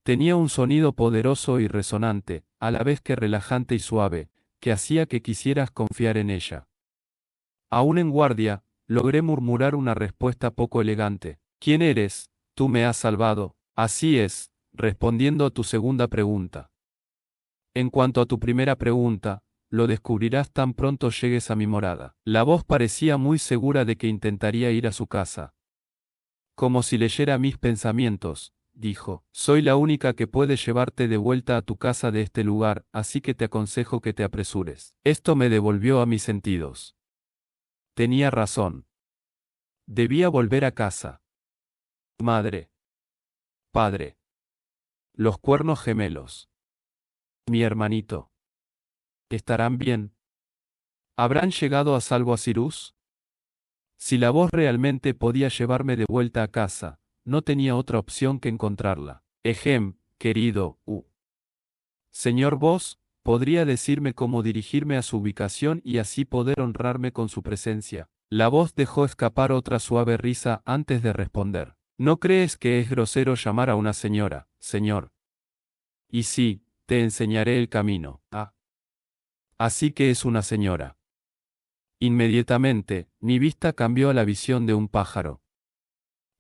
Tenía un sonido poderoso y resonante, a la vez que relajante y suave, que hacía que quisieras confiar en ella. Aún en guardia, logré murmurar una respuesta poco elegante. ¿Quién eres? Tú me has salvado. Así es, respondiendo a tu segunda pregunta. En cuanto a tu primera pregunta, lo descubrirás tan pronto llegues a mi morada. La voz parecía muy segura de que intentaría ir a su casa. Como si leyera mis pensamientos, dijo, soy la única que puede llevarte de vuelta a tu casa de este lugar, así que te aconsejo que te apresures. Esto me devolvió a mis sentidos. Tenía razón. Debía volver a casa. Madre. Padre. Los cuernos gemelos. Mi hermanito. ¿Estarán bien? ¿Habrán llegado a salvo a Cyrus? Si la voz realmente podía llevarme de vuelta a casa, no tenía otra opción que encontrarla. Querido señor Voss, ¿podría decirme cómo dirigirme a su ubicación y así poder honrarme con su presencia? La voz dejó escapar otra suave risa antes de responder. ¿No crees que es grosero llamar a una señora, señor? Y sí, te enseñaré el camino. Ah. Así que es una señora. Inmediatamente, mi vista cambió a la visión de un pájaro.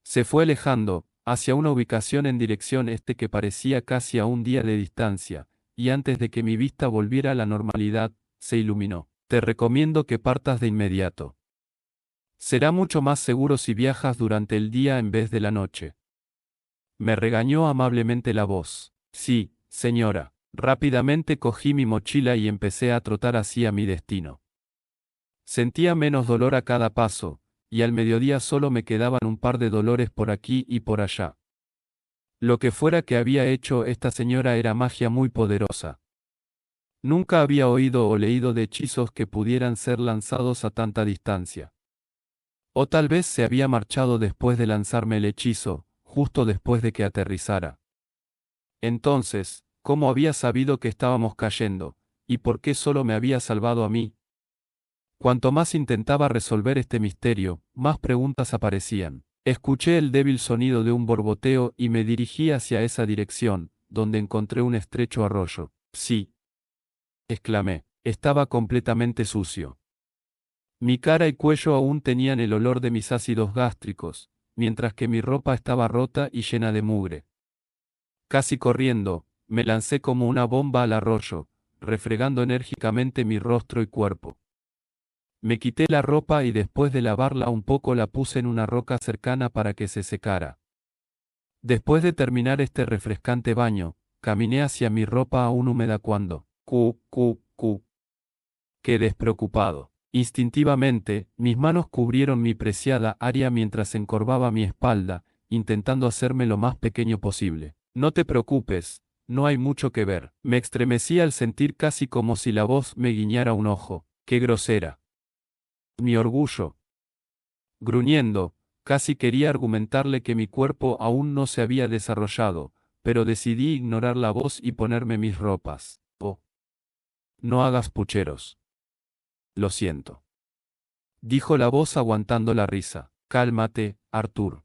Se fue alejando, hacia una ubicación en dirección este que parecía casi a un día de distancia, y antes de que mi vista volviera a la normalidad, se iluminó. Te recomiendo que partas de inmediato. Será mucho más seguro si viajas durante el día en vez de la noche. Me regañó amablemente la voz. Sí, señora. Rápidamente cogí mi mochila y empecé a trotar hacia mi destino. Sentía menos dolor a cada paso, y al mediodía solo me quedaban un par de dolores por aquí y por allá. Lo que fuera que había hecho esta señora era magia muy poderosa. Nunca había oído o leído de hechizos que pudieran ser lanzados a tanta distancia. O tal vez se había marchado después de lanzarme el hechizo, justo después de que aterrizara. Entonces, ¿cómo había sabido que estábamos cayendo, y por qué solo me había salvado a mí? Cuanto más intentaba resolver este misterio, más preguntas aparecían. Escuché el débil sonido de un borboteo y me dirigí hacia esa dirección, donde encontré un estrecho arroyo. Sí, exclamé, estaba completamente sucio. Mi cara y cuello aún tenían el olor de mis ácidos gástricos, mientras que mi ropa estaba rota y llena de mugre. Casi corriendo, me lancé como una bomba al arroyo, refregando enérgicamente mi rostro y cuerpo. Me quité la ropa y después de lavarla un poco la puse en una roca cercana para que se secara. Después de terminar este refrescante baño, caminé hacia mi ropa aún húmeda cuando, quedé despreocupado. Instintivamente, mis manos cubrieron mi preciada área mientras encorvaba mi espalda, intentando hacerme lo más pequeño posible. No te preocupes, no hay mucho que ver. Me estremecí al sentir casi como si la voz me guiñara un ojo. ¡Qué grosera! Mi orgullo. Gruñendo, casi quería argumentarle que mi cuerpo aún no se había desarrollado, pero decidí ignorar la voz y ponerme mis ropas. Oh. No hagas pucheros. Lo siento. Dijo la voz aguantando la risa. Cálmate, Arthur.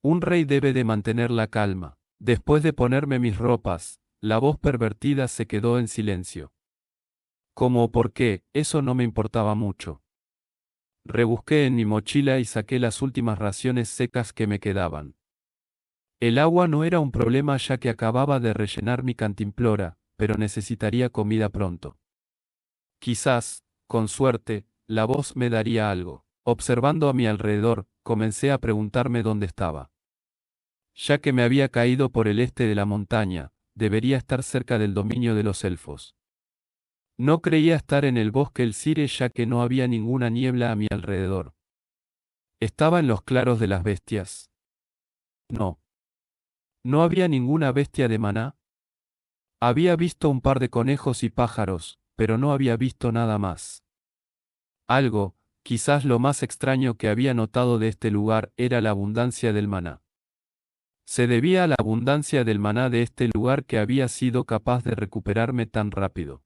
Un rey debe de mantener la calma. Después de ponerme mis ropas, la voz pervertida se quedó en silencio. ¿Cómo o por qué? Eso no me importaba mucho. Rebusqué en mi mochila y saqué las últimas raciones secas que me quedaban. El agua no era un problema ya que acababa de rellenar mi cantimplora, pero necesitaría comida pronto. Quizás, con suerte, la voz me daría algo. Observando a mi alrededor, comencé a preguntarme dónde estaba. Ya que me había caído por el este de la montaña, debería estar cerca del dominio de los elfos. No creía estar en el bosque El Sire ya que no había ninguna niebla a mi alrededor. ¿Estaba en los claros de las bestias? No. ¿No había ninguna bestia de Maná? Había visto un par de conejos y pájaros, pero no había visto nada más. Algo, quizás lo más extraño que había notado de este lugar era la abundancia del maná. Se debía a la abundancia del maná de este lugar que había sido capaz de recuperarme tan rápido.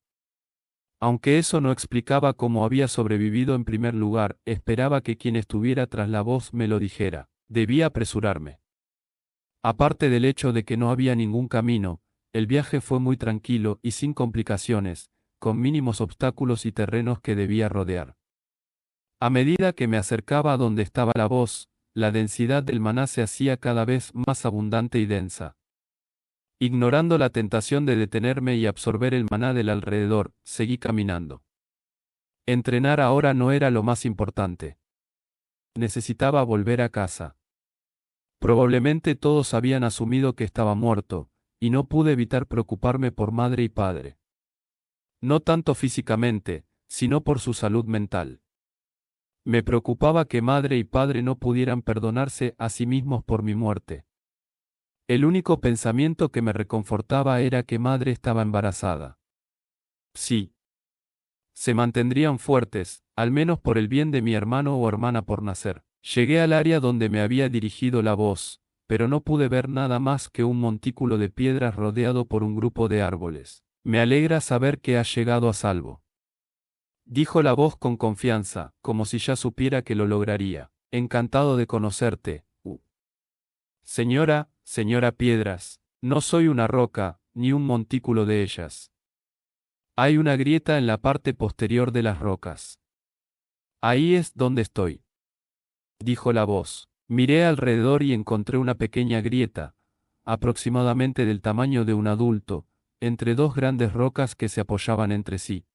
Aunque eso no explicaba cómo había sobrevivido en primer lugar, esperaba que quien estuviera tras la voz me lo dijera. Debía apresurarme. Aparte del hecho de que no había ningún camino, el viaje fue muy tranquilo y sin complicaciones, con mínimos obstáculos y terrenos que debía rodear. A medida que me acercaba a donde estaba la voz, la densidad del maná se hacía cada vez más abundante y densa. Ignorando la tentación de detenerme y absorber el maná del alrededor, seguí caminando. Entrenar ahora no era lo más importante. Necesitaba volver a casa. Probablemente todos habían asumido que estaba muerto, y no pude evitar preocuparme por madre y padre. No tanto físicamente, sino por su salud mental. Me preocupaba que madre y padre no pudieran perdonarse a sí mismos por mi muerte. El único pensamiento que me reconfortaba era que madre estaba embarazada. Sí. Se mantendrían fuertes, al menos por el bien de mi hermano o hermana por nacer. Llegué al área donde me había dirigido la voz, pero no pude ver nada más que un montículo de piedras rodeado por un grupo de árboles. Me alegra saber que has llegado a salvo. Dijo la voz con confianza, como si ya supiera que lo lograría. Encantado de conocerte. Señora Piedras, no soy una roca, ni un montículo de ellas. Hay una grieta en la parte posterior de las rocas. Ahí es donde estoy. Dijo la voz. Miré alrededor y encontré una pequeña grieta, aproximadamente del tamaño de un adulto, entre dos grandes rocas que se apoyaban entre sí.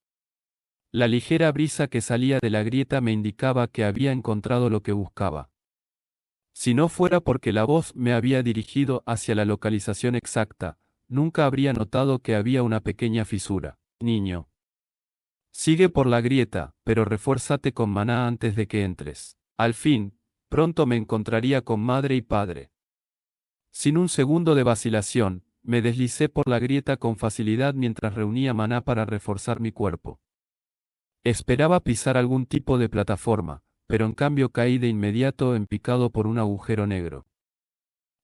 La ligera brisa que salía de la grieta me indicaba que había encontrado lo que buscaba. Si no fuera porque la voz me había dirigido hacia la localización exacta, nunca habría notado que había una pequeña fisura. Niño. Sigue por la grieta, pero refuérzate con maná antes de que entres. Al fin, pronto me encontraría con madre y padre. Sin un segundo de vacilación, me deslicé por la grieta con facilidad mientras reunía maná para reforzar mi cuerpo. Esperaba pisar algún tipo de plataforma, pero en cambio caí de inmediato en picado por un agujero negro.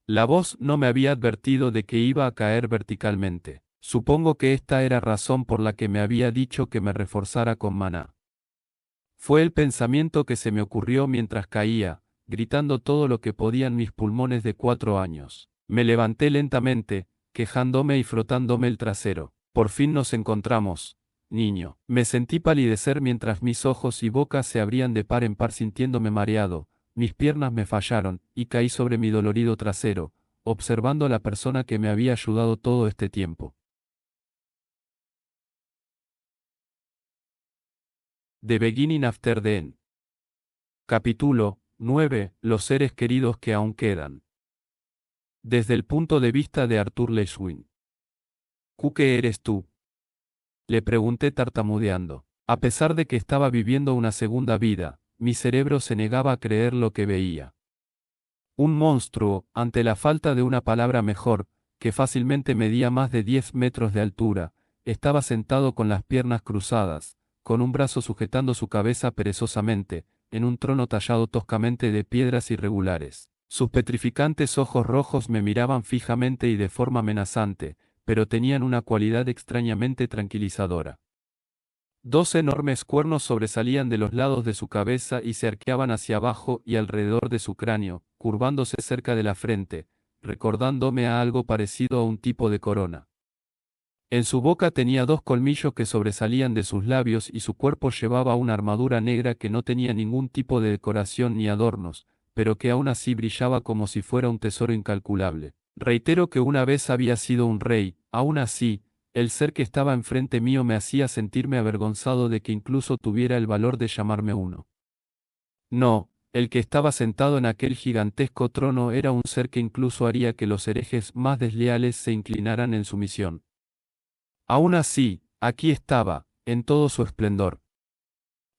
La voz no me había advertido de que iba a caer verticalmente. Supongo que esta era razón por la que me había dicho que me reforzara con maná. Fue el pensamiento que se me ocurrió mientras caía, gritando todo lo que podían mis pulmones de 4 años. Me levanté lentamente, quejándome y frotándome el trasero. Por fin nos encontramos, niño. Me sentí palidecer mientras mis ojos y boca se abrían de par en par sintiéndome mareado, mis piernas me fallaron, y caí sobre mi dolorido trasero, observando a la persona que me había ayudado todo este tiempo. The Beginning After the End. Capítulo 9. Los seres queridos que aún quedan. Desde el punto de vista de Arthur Leshwin. ¿Qué eres tú? Le pregunté tartamudeando. A pesar de que estaba viviendo una segunda vida, mi cerebro se negaba a creer lo que veía. Un monstruo, ante la falta de una palabra mejor, que fácilmente medía más de 10 metros de altura, estaba sentado con las piernas cruzadas, con un brazo sujetando su cabeza perezosamente, en un trono tallado toscamente de piedras irregulares. Sus petrificantes ojos rojos me miraban fijamente y de forma amenazante, pero tenían una cualidad extrañamente tranquilizadora. 2 enormes cuernos sobresalían de los lados de su cabeza y se arqueaban hacia abajo y alrededor de su cráneo, curvándose cerca de la frente, recordándome a algo parecido a un tipo de corona. En su boca tenía 2 colmillos que sobresalían de sus labios y su cuerpo llevaba una armadura negra que no tenía ningún tipo de decoración ni adornos, pero que aún así brillaba como si fuera un tesoro incalculable. Reitero que una vez había sido un rey, aún así, el ser que estaba enfrente mío me hacía sentirme avergonzado de que incluso tuviera el valor de llamarme uno. No, el que estaba sentado en aquel gigantesco trono era un ser que incluso haría que los herejes más desleales se inclinaran en sumisión. Aún así, aquí estaba, en todo su esplendor.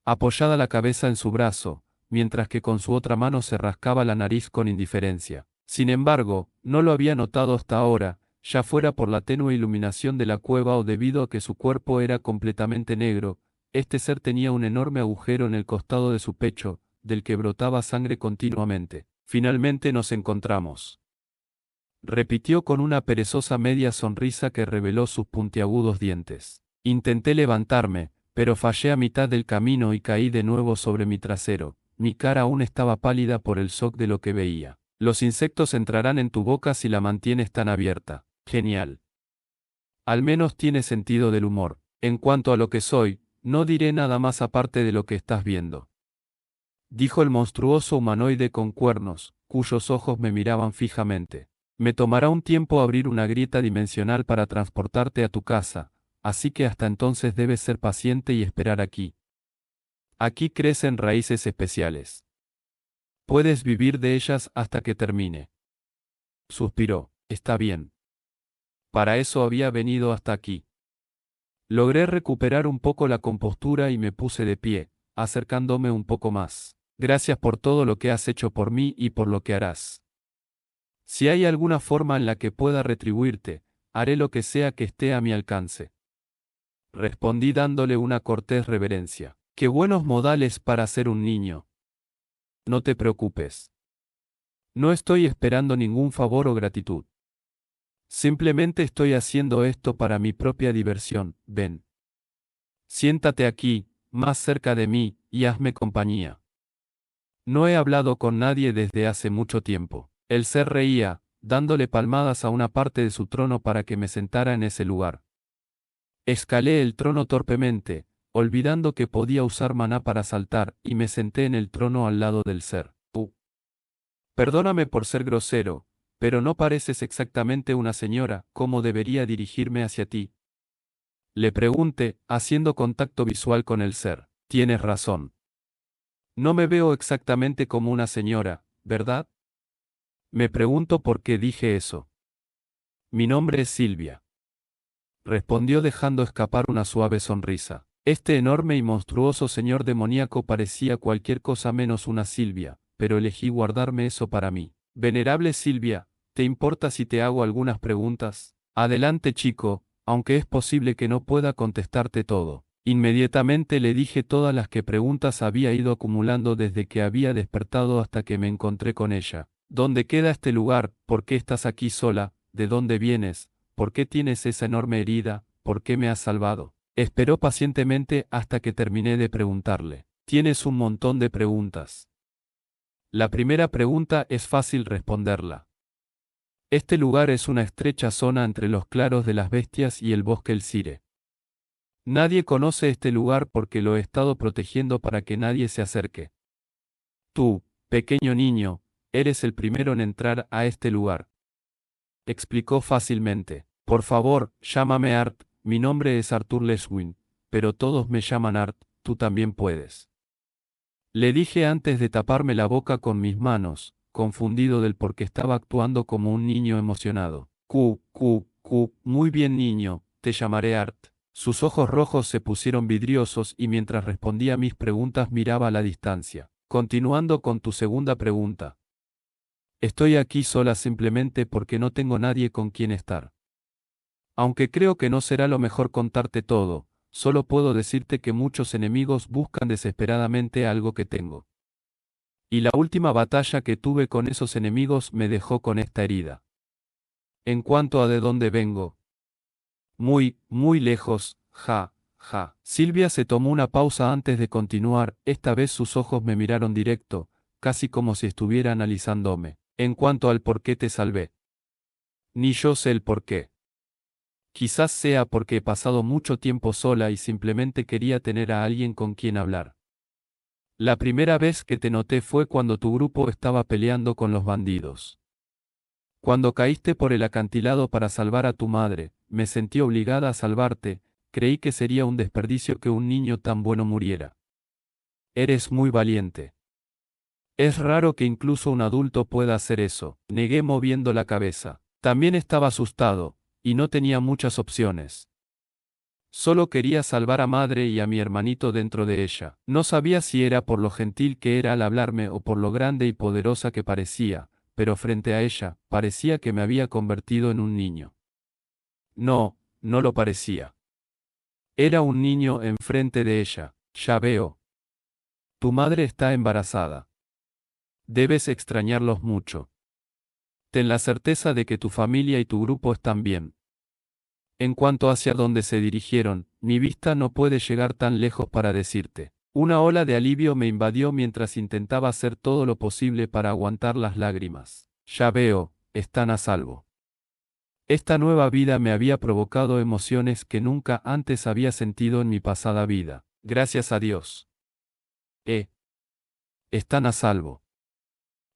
Apoyada la cabeza en su brazo, mientras que con su otra mano se rascaba la nariz con indiferencia. Sin embargo, no lo había notado hasta ahora, ya fuera por la tenue iluminación de la cueva o debido a que su cuerpo era completamente negro, este ser tenía un enorme agujero en el costado de su pecho, del que brotaba sangre continuamente. Finalmente nos encontramos. Repitió con una perezosa media sonrisa que reveló sus puntiagudos dientes. Intenté levantarme, pero fallé a mitad del camino y caí de nuevo sobre mi trasero. Mi cara aún estaba pálida por el shock de lo que veía. Los insectos entrarán en tu boca si la mantienes tan abierta. Genial. Al menos tiene sentido del humor. En cuanto a lo que soy, no diré nada más aparte de lo que estás viendo. Dijo el monstruoso humanoide con cuernos, cuyos ojos me miraban fijamente. Me tomará un tiempo abrir una grieta dimensional para transportarte a tu casa, así que hasta entonces debes ser paciente y esperar aquí. Aquí crecen raíces especiales. Puedes vivir de ellas hasta que termine. Suspiró. Está bien. Para eso había venido hasta aquí. Logré recuperar un poco la compostura y me puse de pie, acercándome un poco más. Gracias por todo lo que has hecho por mí y por lo que harás. Si hay alguna forma en la que pueda retribuirte, haré lo que sea que esté a mi alcance. Respondí dándole una cortés reverencia. Qué buenos modales para ser un niño. No te preocupes. No estoy esperando ningún favor o gratitud. Simplemente estoy haciendo esto para mi propia diversión. Ven. Siéntate aquí, más cerca de mí, y hazme compañía. No he hablado con nadie desde hace mucho tiempo. El ser reía, dándole palmadas a una parte de su trono para que me sentara en ese lugar. Escalé el trono torpemente, olvidando que podía usar maná para saltar, y me senté en el trono al lado del ser. Perdóname por ser grosero, pero no pareces exactamente una señora. ¿Cómo debería dirigirme hacia ti? Le pregunté, haciendo contacto visual con el ser. Tienes razón. No me veo exactamente como una señora, ¿verdad? Me pregunto por qué dije eso. Mi nombre es Silvia. Respondió dejando escapar una suave sonrisa. Este enorme y monstruoso señor demoníaco parecía cualquier cosa menos una Silvia, pero elegí guardarme eso para mí. Venerable Silvia, ¿te importa si te hago algunas preguntas? Adelante, chico, aunque es posible que no pueda contestarte todo. Inmediatamente le dije todas las que preguntas había ido acumulando desde que había despertado hasta que me encontré con ella. ¿Dónde queda este lugar? ¿Por qué estás aquí sola? ¿De dónde vienes? ¿Por qué tienes esa enorme herida? ¿Por qué me has salvado? Esperó pacientemente hasta que terminé de preguntarle. Tienes un montón de preguntas. La primera pregunta es fácil responderla. Este lugar es una estrecha zona entre los claros de las bestias y el bosque El Sire. Nadie conoce este lugar porque lo he estado protegiendo para que nadie se acerque. Tú, pequeño niño, eres el primero en entrar a este lugar. Explicó fácilmente. Por favor, llámame Art, mi nombre es Arthur Leswin, pero todos me llaman Art, tú también puedes. Le dije antes de taparme la boca con mis manos, confundido del por qué estaba actuando como un niño emocionado. Muy bien niño, te llamaré Art. Sus ojos rojos se pusieron vidriosos y mientras respondía mis preguntas miraba a la distancia. Continuando con tu segunda pregunta. Estoy aquí sola simplemente porque no tengo nadie con quien estar. Aunque creo que no será lo mejor contarte todo, solo puedo decirte que muchos enemigos buscan desesperadamente algo que tengo. Y la última batalla que tuve con esos enemigos me dejó con esta herida. En cuanto a de dónde vengo, muy lejos, ja. Silvia se tomó una pausa antes de continuar, esta vez sus ojos me miraron directo, casi como si estuviera analizándome. En cuanto al por qué te salvé. Ni yo sé el por qué. Quizás sea porque he pasado mucho tiempo sola y simplemente quería tener a alguien con quien hablar. La primera vez que te noté fue cuando tu grupo estaba peleando con los bandidos. Cuando caíste por el acantilado para salvar a tu madre, me sentí obligada a salvarte, creí que sería un desperdicio que un niño tan bueno muriera. Eres muy valiente. Es raro que incluso un adulto pueda hacer eso, negué moviendo la cabeza. También estaba asustado, y no tenía muchas opciones. Solo quería salvar a madre y a mi hermanito dentro de ella. No sabía si era por lo gentil que era al hablarme o por lo grande y poderosa que parecía, pero frente a ella, parecía que me había convertido en un niño. No, no lo parecía. Era un niño enfrente de ella. Ya veo. Tu madre está embarazada. Debes extrañarlos mucho. Ten la certeza de que tu familia y tu grupo están bien. En cuanto hacia dónde se dirigieron, mi vista no puede llegar tan lejos para decirte. Una ola de alivio me invadió mientras intentaba hacer todo lo posible para aguantar las lágrimas. Ya veo, están a salvo. Esta nueva vida me había provocado emociones que nunca antes había sentido en mi pasada vida. Gracias a Dios. Están a salvo.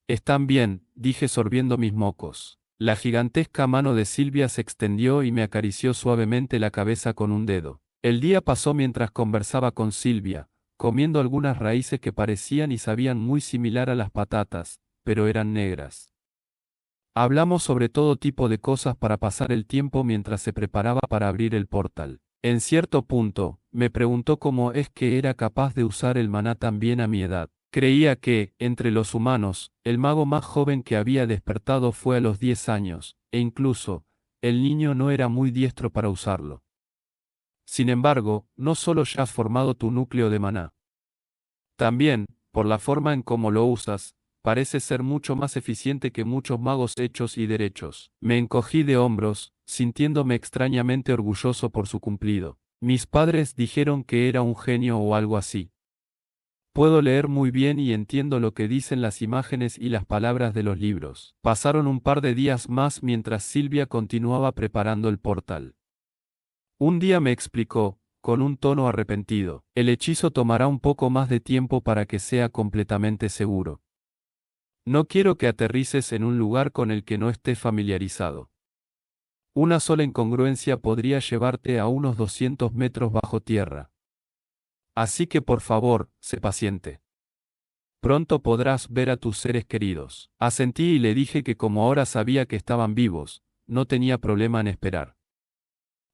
Están bien, dije sorbiendo mis mocos. La gigantesca mano de Silvia se extendió y me acarició suavemente la cabeza con un dedo. El día pasó mientras conversaba con Silvia, comiendo algunas raíces que parecían y sabían muy similar a las patatas, pero eran negras. Hablamos sobre todo tipo de cosas para pasar el tiempo mientras se preparaba para abrir el portal. En cierto punto, me preguntó cómo es que era capaz de usar el maná tan bien a mi edad. Creía que, entre los humanos, el mago más joven que había despertado fue a los 10 años, e incluso, el niño no era muy diestro para usarlo. Sin embargo, no solo ya has formado tu núcleo de maná. También, por la forma en cómo lo usas, parece ser mucho más eficiente que muchos magos hechos y derechos. Me encogí de hombros, sintiéndome extrañamente orgulloso por su cumplido. Mis padres dijeron que era un genio o algo así. Puedo leer muy bien y entiendo lo que dicen las imágenes y las palabras de los libros. Pasaron un par de días más mientras Silvia continuaba preparando el portal. Un día me explicó, con un tono arrepentido, el hechizo tomará un poco más de tiempo para que sea completamente seguro. No quiero que aterrices en un lugar con el que no estés familiarizado. Una sola incongruencia podría llevarte a unos 200 metros bajo tierra. Así que por favor, sé paciente. Pronto podrás ver a tus seres queridos. Asentí y le dije que como ahora sabía que estaban vivos, no tenía problema en esperar.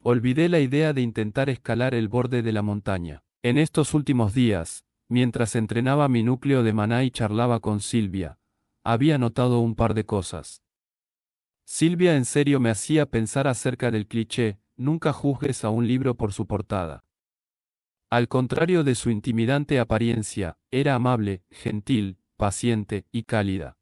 Olvidé la idea de intentar escalar el borde de la montaña. En estos últimos días, mientras entrenaba mi núcleo de maná y charlaba con Silvia, había notado un par de cosas. Silvia en serio me hacía pensar acerca del cliché, nunca juzgues a un libro por su portada. Al contrario de su intimidante apariencia, era amable, gentil, paciente y cálida.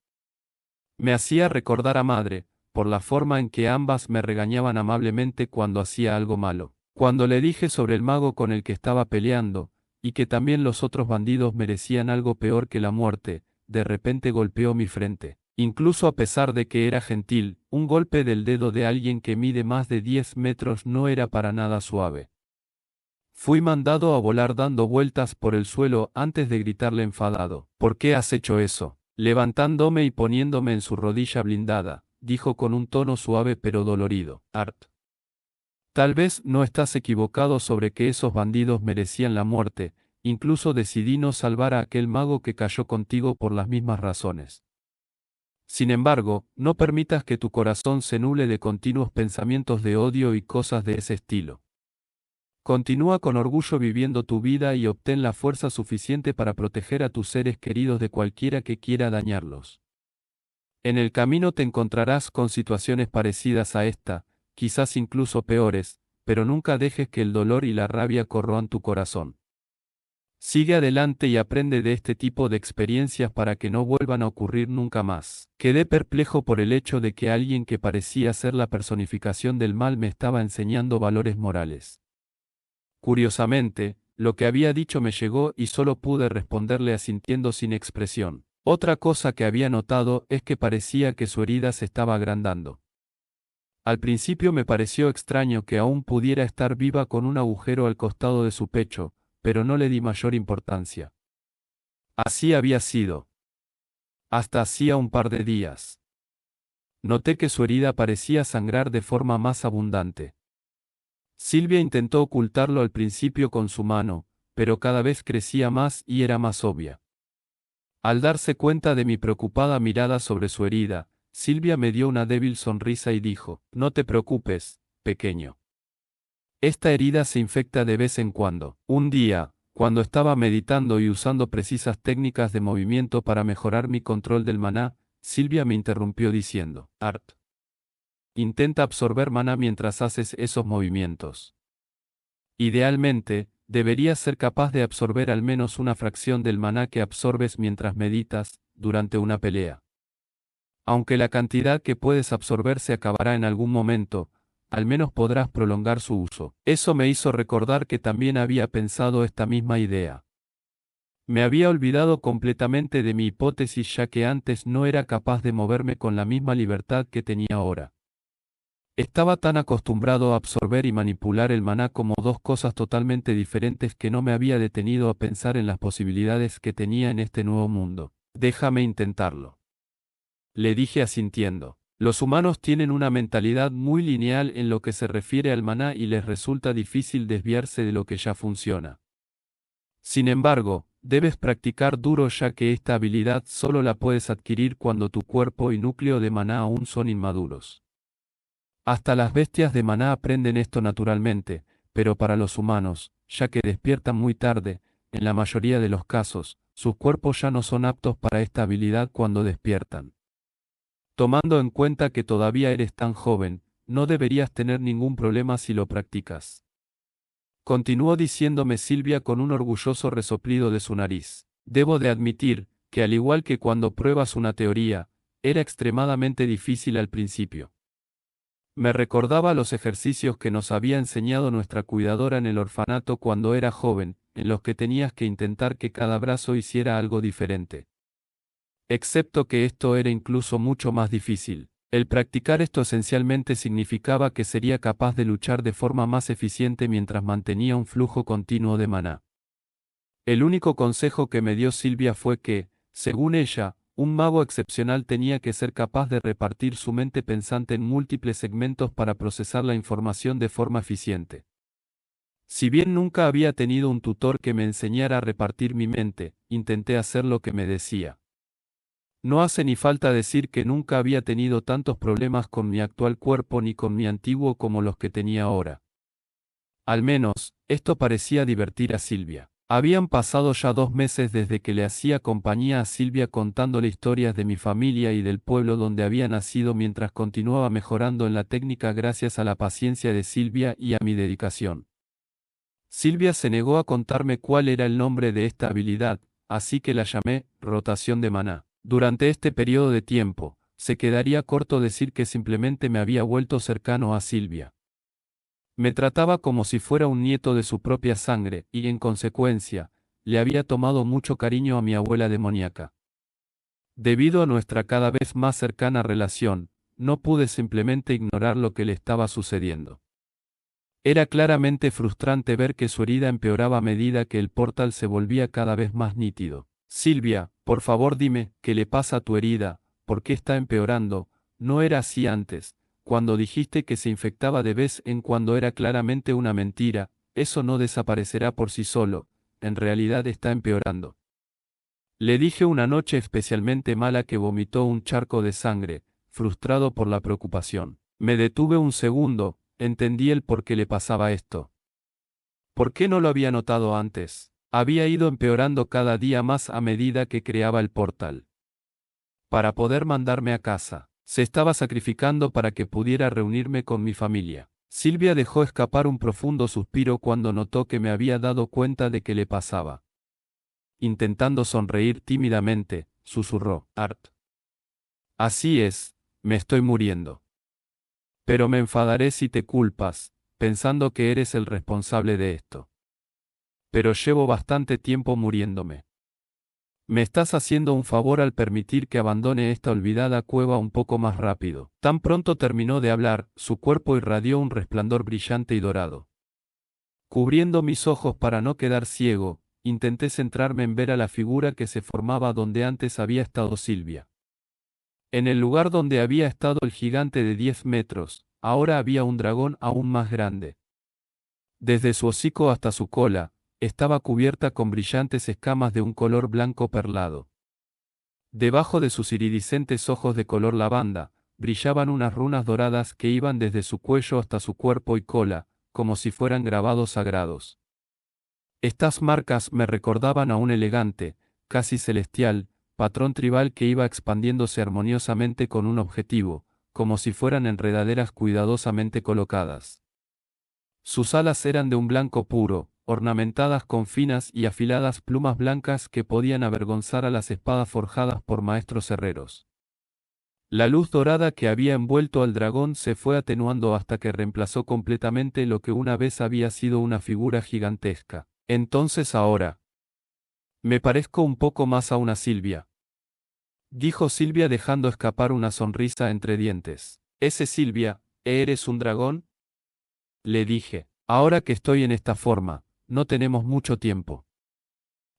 Me hacía recordar a madre, por la forma en que ambas me regañaban amablemente cuando hacía algo malo. Cuando le dije sobre el mago con el que estaba peleando, y que también los otros bandidos merecían algo peor que la muerte, de repente golpeó mi frente. Incluso a pesar de que era gentil, un golpe del dedo de alguien que mide más de 10 metros no era para nada suave. Fui mandado a volar dando vueltas por el suelo antes de gritarle enfadado. ¿Por qué has hecho eso? Levantándome y poniéndome en su rodilla blindada, dijo con un tono suave pero dolorido. Art. Tal vez no estás equivocado sobre que esos bandidos merecían la muerte, incluso decidí no salvar a aquel mago que cayó contigo por las mismas razones. Sin embargo, no permitas que tu corazón se nuble de continuos pensamientos de odio y cosas de ese estilo. Continúa con orgullo viviendo tu vida y obtén la fuerza suficiente para proteger a tus seres queridos de cualquiera que quiera dañarlos. En el camino te encontrarás con situaciones parecidas a esta, quizás incluso peores, pero nunca dejes que el dolor y la rabia corroan tu corazón. Sigue adelante y aprende de este tipo de experiencias para que no vuelvan a ocurrir nunca más. Quedé perplejo por el hecho de que alguien que parecía ser la personificación del mal me estaba enseñando valores morales. Curiosamente, lo que había dicho me llegó y solo pude responderle asintiendo sin expresión. Otra cosa que había notado es que parecía que su herida se estaba agrandando. Al principio me pareció extraño que aún pudiera estar viva con un agujero al costado de su pecho, pero no le di mayor importancia. Así había sido. Hasta hacía un par de días. Noté que su herida parecía sangrar de forma más abundante. Silvia intentó ocultarlo al principio con su mano, pero cada vez crecía más y era más obvia. Al darse cuenta de mi preocupada mirada sobre su herida, Silvia me dio una débil sonrisa y dijo, «No te preocupes, pequeño. Esta herida se infecta de vez en cuando. Un día, cuando estaba meditando y usando precisas técnicas de movimiento para mejorar mi control del maná, Silvia me interrumpió diciendo, Art. Intenta absorber maná mientras haces esos movimientos. Idealmente, deberías ser capaz de absorber al menos una fracción del maná que absorbes mientras meditas, durante una pelea. Aunque la cantidad que puedes absorber se acabará en algún momento, al menos podrás prolongar su uso. Eso me hizo recordar que también había pensado esta misma idea. Me había olvidado completamente de mi hipótesis ya que antes no era capaz de moverme con la misma libertad que tenía ahora. Estaba tan acostumbrado a absorber y manipular el maná como dos cosas totalmente diferentes que no me había detenido a pensar en las posibilidades que tenía en este nuevo mundo. Déjame intentarlo. Le dije asintiendo. Los humanos tienen una mentalidad muy lineal en lo que se refiere al maná y les resulta difícil desviarse de lo que ya funciona. Sin embargo, debes practicar duro ya que esta habilidad solo la puedes adquirir cuando tu cuerpo y núcleo de maná aún son inmaduros. Hasta las bestias de maná aprenden esto naturalmente, pero para los humanos, ya que despiertan muy tarde, en la mayoría de los casos, sus cuerpos ya no son aptos para esta habilidad cuando despiertan. Tomando en cuenta que todavía eres tan joven, no deberías tener ningún problema si lo practicas. Continuó diciéndome Silvia con un orgulloso resoplido de su nariz. Debo de admitir, que al igual que cuando pruebas una teoría, era extremadamente difícil al principio. Me recordaba los ejercicios que nos había enseñado nuestra cuidadora en el orfanato cuando era joven, en los que tenías que intentar que cada brazo hiciera algo diferente. Excepto que esto era incluso mucho más difícil. El practicar esto esencialmente significaba que sería capaz de luchar de forma más eficiente mientras mantenía un flujo continuo de maná. El único consejo que me dio Silvia fue que, según ella, un mago excepcional tenía que ser capaz de repartir su mente pensante en múltiples segmentos para procesar la información de forma eficiente. Si bien nunca había tenido un tutor que me enseñara a repartir mi mente, intenté hacer lo que me decía. No hace ni falta decir que nunca había tenido tantos problemas con mi actual cuerpo ni con mi antiguo como los que tenía ahora. Al menos, esto parecía divertir a Silvia. Habían pasado ya 2 meses desde que le hacía compañía a Silvia contándole historias de mi familia y del pueblo donde había nacido mientras continuaba mejorando en la técnica gracias a la paciencia de Silvia y a mi dedicación. Silvia se negó a contarme cuál era el nombre de esta habilidad, así que la llamé rotación de maná. Durante este periodo de tiempo, se quedaría corto decir que simplemente me había vuelto cercano a Silvia. Me trataba como si fuera un nieto de su propia sangre, y en consecuencia, le había tomado mucho cariño a mi abuela demoníaca. Debido a nuestra cada vez más cercana relación, no pude simplemente ignorar lo que le estaba sucediendo. Era claramente frustrante ver que su herida empeoraba a medida que el portal se volvía cada vez más nítido. Silvia, por favor dime, ¿qué le pasa a tu herida? ¿Por qué está empeorando? No era así antes. Cuando dijiste que se infectaba de vez en cuando era claramente una mentira, eso no desaparecerá por sí solo, en realidad está empeorando. Le dije una noche especialmente mala que vomitó un charco de sangre, frustrado por la preocupación. Me detuve un segundo, entendí el por qué le pasaba esto. ¿Por qué no lo había notado antes? Había ido empeorando cada día más a medida que creaba el portal. Para poder mandarme a casa, se estaba sacrificando para que pudiera reunirme con mi familia. Silvia dejó escapar un profundo suspiro cuando notó que me había dado cuenta de qué le pasaba. Intentando sonreír tímidamente, susurró, Art. Así es, me estoy muriendo. Pero me enfadaré si te culpas, pensando que eres el responsable de esto. Pero llevo bastante tiempo muriéndome. Me estás haciendo un favor al permitir que abandone esta olvidada cueva un poco más rápido. Tan pronto terminó de hablar, su cuerpo irradió un resplandor brillante y dorado. Cubriendo mis ojos para no quedar ciego, intenté centrarme en ver a la figura que se formaba donde antes había estado Silvia. En el lugar donde había estado el gigante de 10 metros, ahora había un dragón aún más grande. Desde su hocico hasta su cola, estaba cubierta con brillantes escamas de un color blanco perlado. Debajo de sus iridiscentes ojos de color lavanda, brillaban unas runas doradas que iban desde su cuello hasta su cuerpo y cola, como si fueran grabados sagrados. Estas marcas me recordaban a un elegante, casi celestial, patrón tribal que iba expandiéndose armoniosamente con un objetivo, como si fueran enredaderas cuidadosamente colocadas. Sus alas eran de un blanco puro, ornamentadas con finas y afiladas plumas blancas que podían avergonzar a las espadas forjadas por maestros herreros. La luz dorada que había envuelto al dragón se fue atenuando hasta que reemplazó completamente lo que una vez había sido una figura gigantesca. Entonces ahora, me parezco un poco más a una Silvia, dijo Silvia dejando escapar una sonrisa entre dientes. ¿Ese Silvia, eres un dragón? Le dije. Ahora que estoy en esta forma, no tenemos mucho tiempo.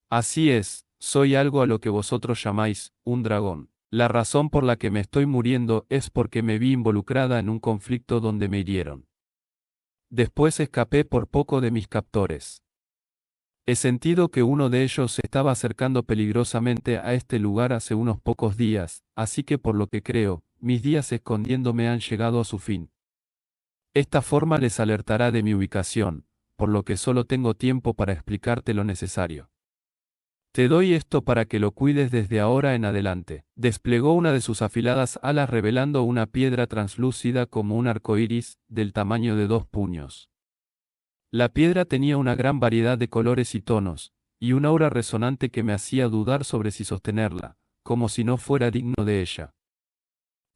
Así es, soy algo a lo que vosotros llamáis, un dragón. La razón por la que me estoy muriendo es porque me vi involucrada en un conflicto donde me hirieron. Después escapé por poco de mis captores. He sentido que uno de ellos se estaba acercando peligrosamente a este lugar hace unos pocos días, así que por lo que creo, mis días escondiéndome han llegado a su fin. Esta forma les alertará de mi ubicación, por lo que solo tengo tiempo para explicarte lo necesario. Te doy esto para que lo cuides desde ahora en adelante. Desplegó una de sus afiladas alas revelando una piedra translúcida como un arco iris, del tamaño de 2 puños. La piedra tenía una gran variedad de colores y tonos, y un aura resonante que me hacía dudar sobre si sostenerla, como si no fuera digno de ella.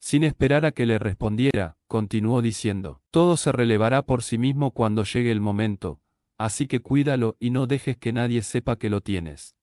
Sin esperar a que le respondiera, continuó diciendo, todo se relevará por sí mismo cuando llegue el momento, así que cuídalo y no dejes que nadie sepa que lo tienes.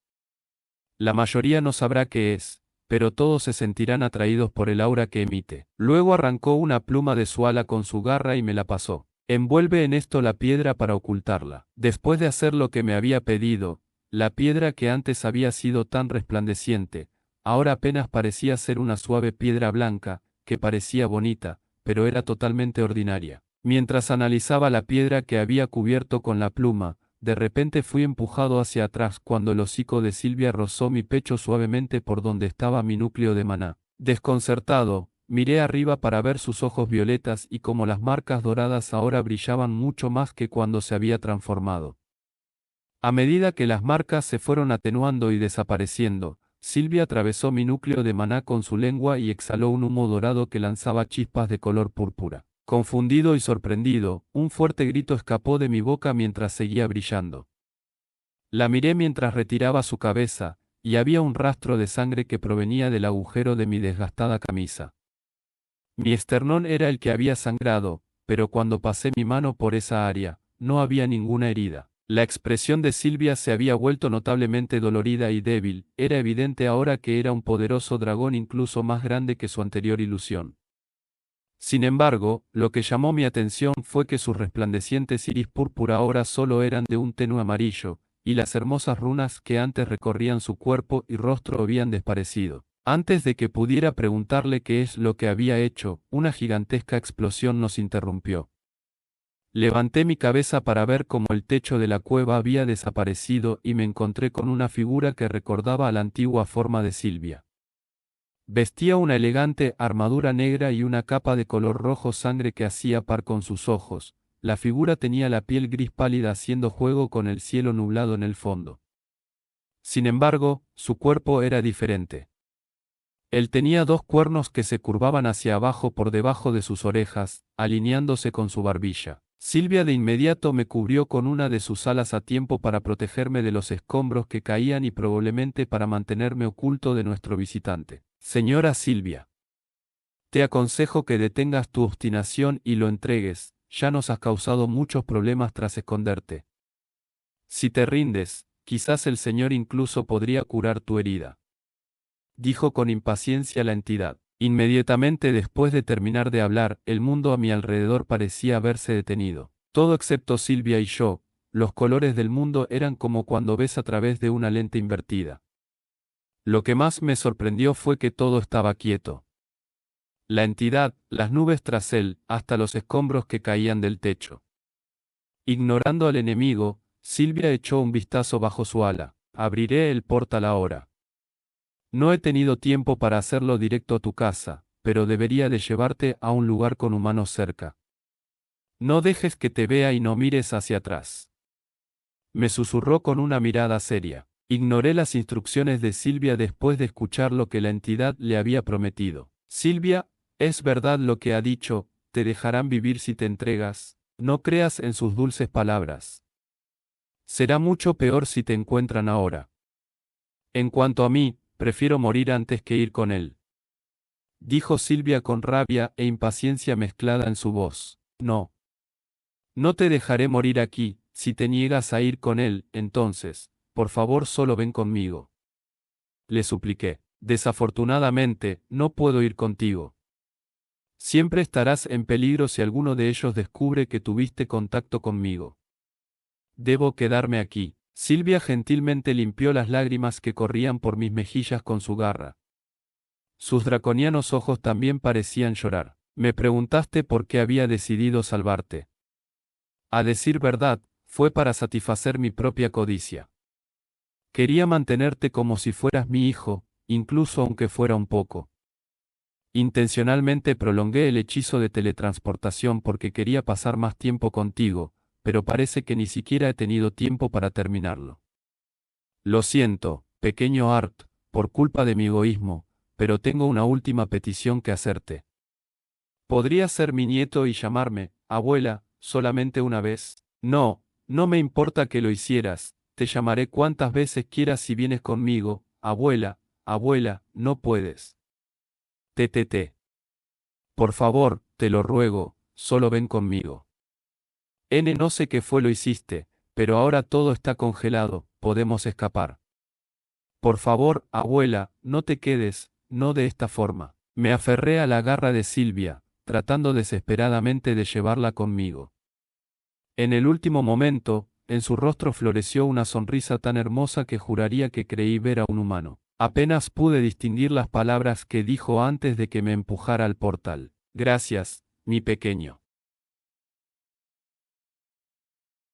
La mayoría no sabrá qué es, pero todos se sentirán atraídos por el aura que emite. Luego arrancó una pluma de su ala con su garra y me la pasó. Envuelve en esto la piedra para ocultarla. Después de hacer lo que me había pedido, la piedra que antes había sido tan resplandeciente, ahora apenas parecía ser una suave piedra blanca, que parecía bonita, pero era totalmente ordinaria. Mientras analizaba la piedra que había cubierto con la pluma, de repente fui empujado hacia atrás cuando el hocico de Silvia rozó mi pecho suavemente por donde estaba mi núcleo de maná. Desconcertado, miré arriba para ver sus ojos violetas y como las marcas doradas ahora brillaban mucho más que cuando se había transformado. A medida que las marcas se fueron atenuando y desapareciendo, Silvia atravesó mi núcleo de maná con su lengua y exhaló un humo dorado que lanzaba chispas de color púrpura. Confundido y sorprendido, un fuerte grito escapó de mi boca mientras seguía brillando. La miré mientras retiraba su cabeza, y había un rastro de sangre que provenía del agujero de mi desgastada camisa. Mi esternón era el que había sangrado, pero cuando pasé mi mano por esa área, no había ninguna herida. La expresión de Silvia se había vuelto notablemente dolorida y débil, era evidente ahora que era un poderoso dragón incluso más grande que su anterior ilusión. Sin embargo, lo que llamó mi atención fue que sus resplandecientes iris púrpura ahora solo eran de un tenue amarillo, y las hermosas runas que antes recorrían su cuerpo y rostro habían desaparecido. Antes de que pudiera preguntarle qué es lo que había hecho, una gigantesca explosión nos interrumpió. Levanté mi cabeza para ver cómo el techo de la cueva había desaparecido y me encontré con una figura que recordaba a la antigua forma de Silvia. Vestía una elegante armadura negra y una capa de color rojo sangre que hacía par con sus ojos. La figura tenía la piel gris pálida haciendo juego con el cielo nublado en el fondo. Sin embargo, su cuerpo era diferente. Él tenía dos cuernos que se curvaban hacia abajo por debajo de sus orejas, alineándose con su barbilla. Silvia de inmediato me cubrió con una de sus alas a tiempo para protegerme de los escombros que caían y probablemente para mantenerme oculto de nuestro visitante. Señora Silvia, te aconsejo que detengas tu obstinación y lo entregues, ya nos has causado muchos problemas tras esconderte. Si te rindes, quizás el Señor incluso podría curar tu herida. Dijo con impaciencia la entidad. Inmediatamente después de terminar de hablar, el mundo a mi alrededor parecía haberse detenido. Todo excepto Silvia y yo, los colores del mundo eran como cuando ves a través de una lente invertida. Lo que más me sorprendió fue que todo estaba quieto. La entidad, las nubes tras él, hasta los escombros que caían del techo. Ignorando al enemigo, Silvia echó un vistazo bajo su ala. Abriré el portal ahora. No he tenido tiempo para hacerlo directo a tu casa, pero debería de llevarte a un lugar con humanos cerca. No dejes que te vea y no mires hacia atrás. Me susurró con una mirada seria. Ignoré las instrucciones de Silvia después de escuchar lo que la entidad le había prometido. Silvia, es verdad lo que ha dicho, te dejarán vivir si te entregas, no creas en sus dulces palabras. Será mucho peor si te encuentran ahora. En cuanto a mí, prefiero morir antes que ir con él. Dijo Silvia con rabia e impaciencia mezclada en su voz. No. No te dejaré morir aquí, si te niegas a ir con él, entonces, por favor solo ven conmigo. Le supliqué. Desafortunadamente, no puedo ir contigo. Siempre estarás en peligro si alguno de ellos descubre que tuviste contacto conmigo. Debo quedarme aquí. Silvia gentilmente limpió las lágrimas que corrían por mis mejillas con su garra. Sus draconianos ojos también parecían llorar. Me preguntaste por qué había decidido salvarte. A decir verdad, fue para satisfacer mi propia codicia. Quería mantenerte como si fueras mi hijo, incluso aunque fuera un poco. Intencionalmente prolongué el hechizo de teletransportación porque quería pasar más tiempo contigo, pero parece que ni siquiera he tenido tiempo para terminarlo. Lo siento, pequeño Art, por culpa de mi egoísmo, pero tengo una última petición que hacerte. ¿Podrías ser mi nieto y llamarme, abuela, solamente una vez? No, no me importa que lo hicieras, te llamaré cuantas veces quieras si vienes conmigo, abuela, abuela, no puedes. TTT. Por favor, te lo ruego, solo ven conmigo. No sé qué fue lo hiciste, pero ahora todo está congelado, podemos escapar. Por favor, abuela, no te quedes, no de esta forma. Me aferré a la garra de Silvia, tratando desesperadamente de llevarla conmigo. En el último momento, en su rostro floreció una sonrisa tan hermosa que juraría que creí ver a un humano. Apenas pude distinguir las palabras que dijo antes de que me empujara al portal. Gracias, mi pequeño.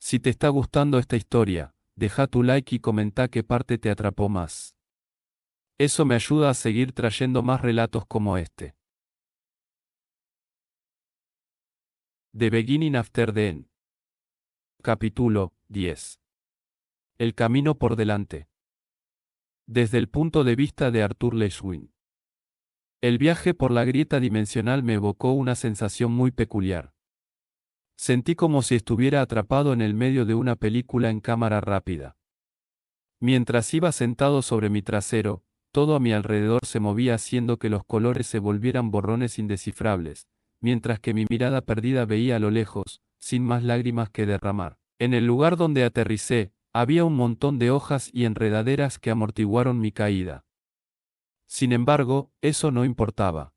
Si te está gustando esta historia, deja tu like y comenta qué parte te atrapó más. Eso me ayuda a seguir trayendo más relatos como este. The Beginning After the End. Capítulo 10. El camino por delante. Desde el punto de vista de Arthur Le Guin. El viaje por la grieta dimensional me evocó una sensación muy peculiar. Sentí como si estuviera atrapado en el medio de una película en cámara rápida. Mientras iba sentado sobre mi trasero, todo a mi alrededor se movía haciendo que los colores se volvieran borrones indescifrables, mientras que mi mirada perdida veía a lo lejos, sin más lágrimas que derramar. En el lugar donde aterricé, había un montón de hojas y enredaderas que amortiguaron mi caída. Sin embargo, eso no importaba.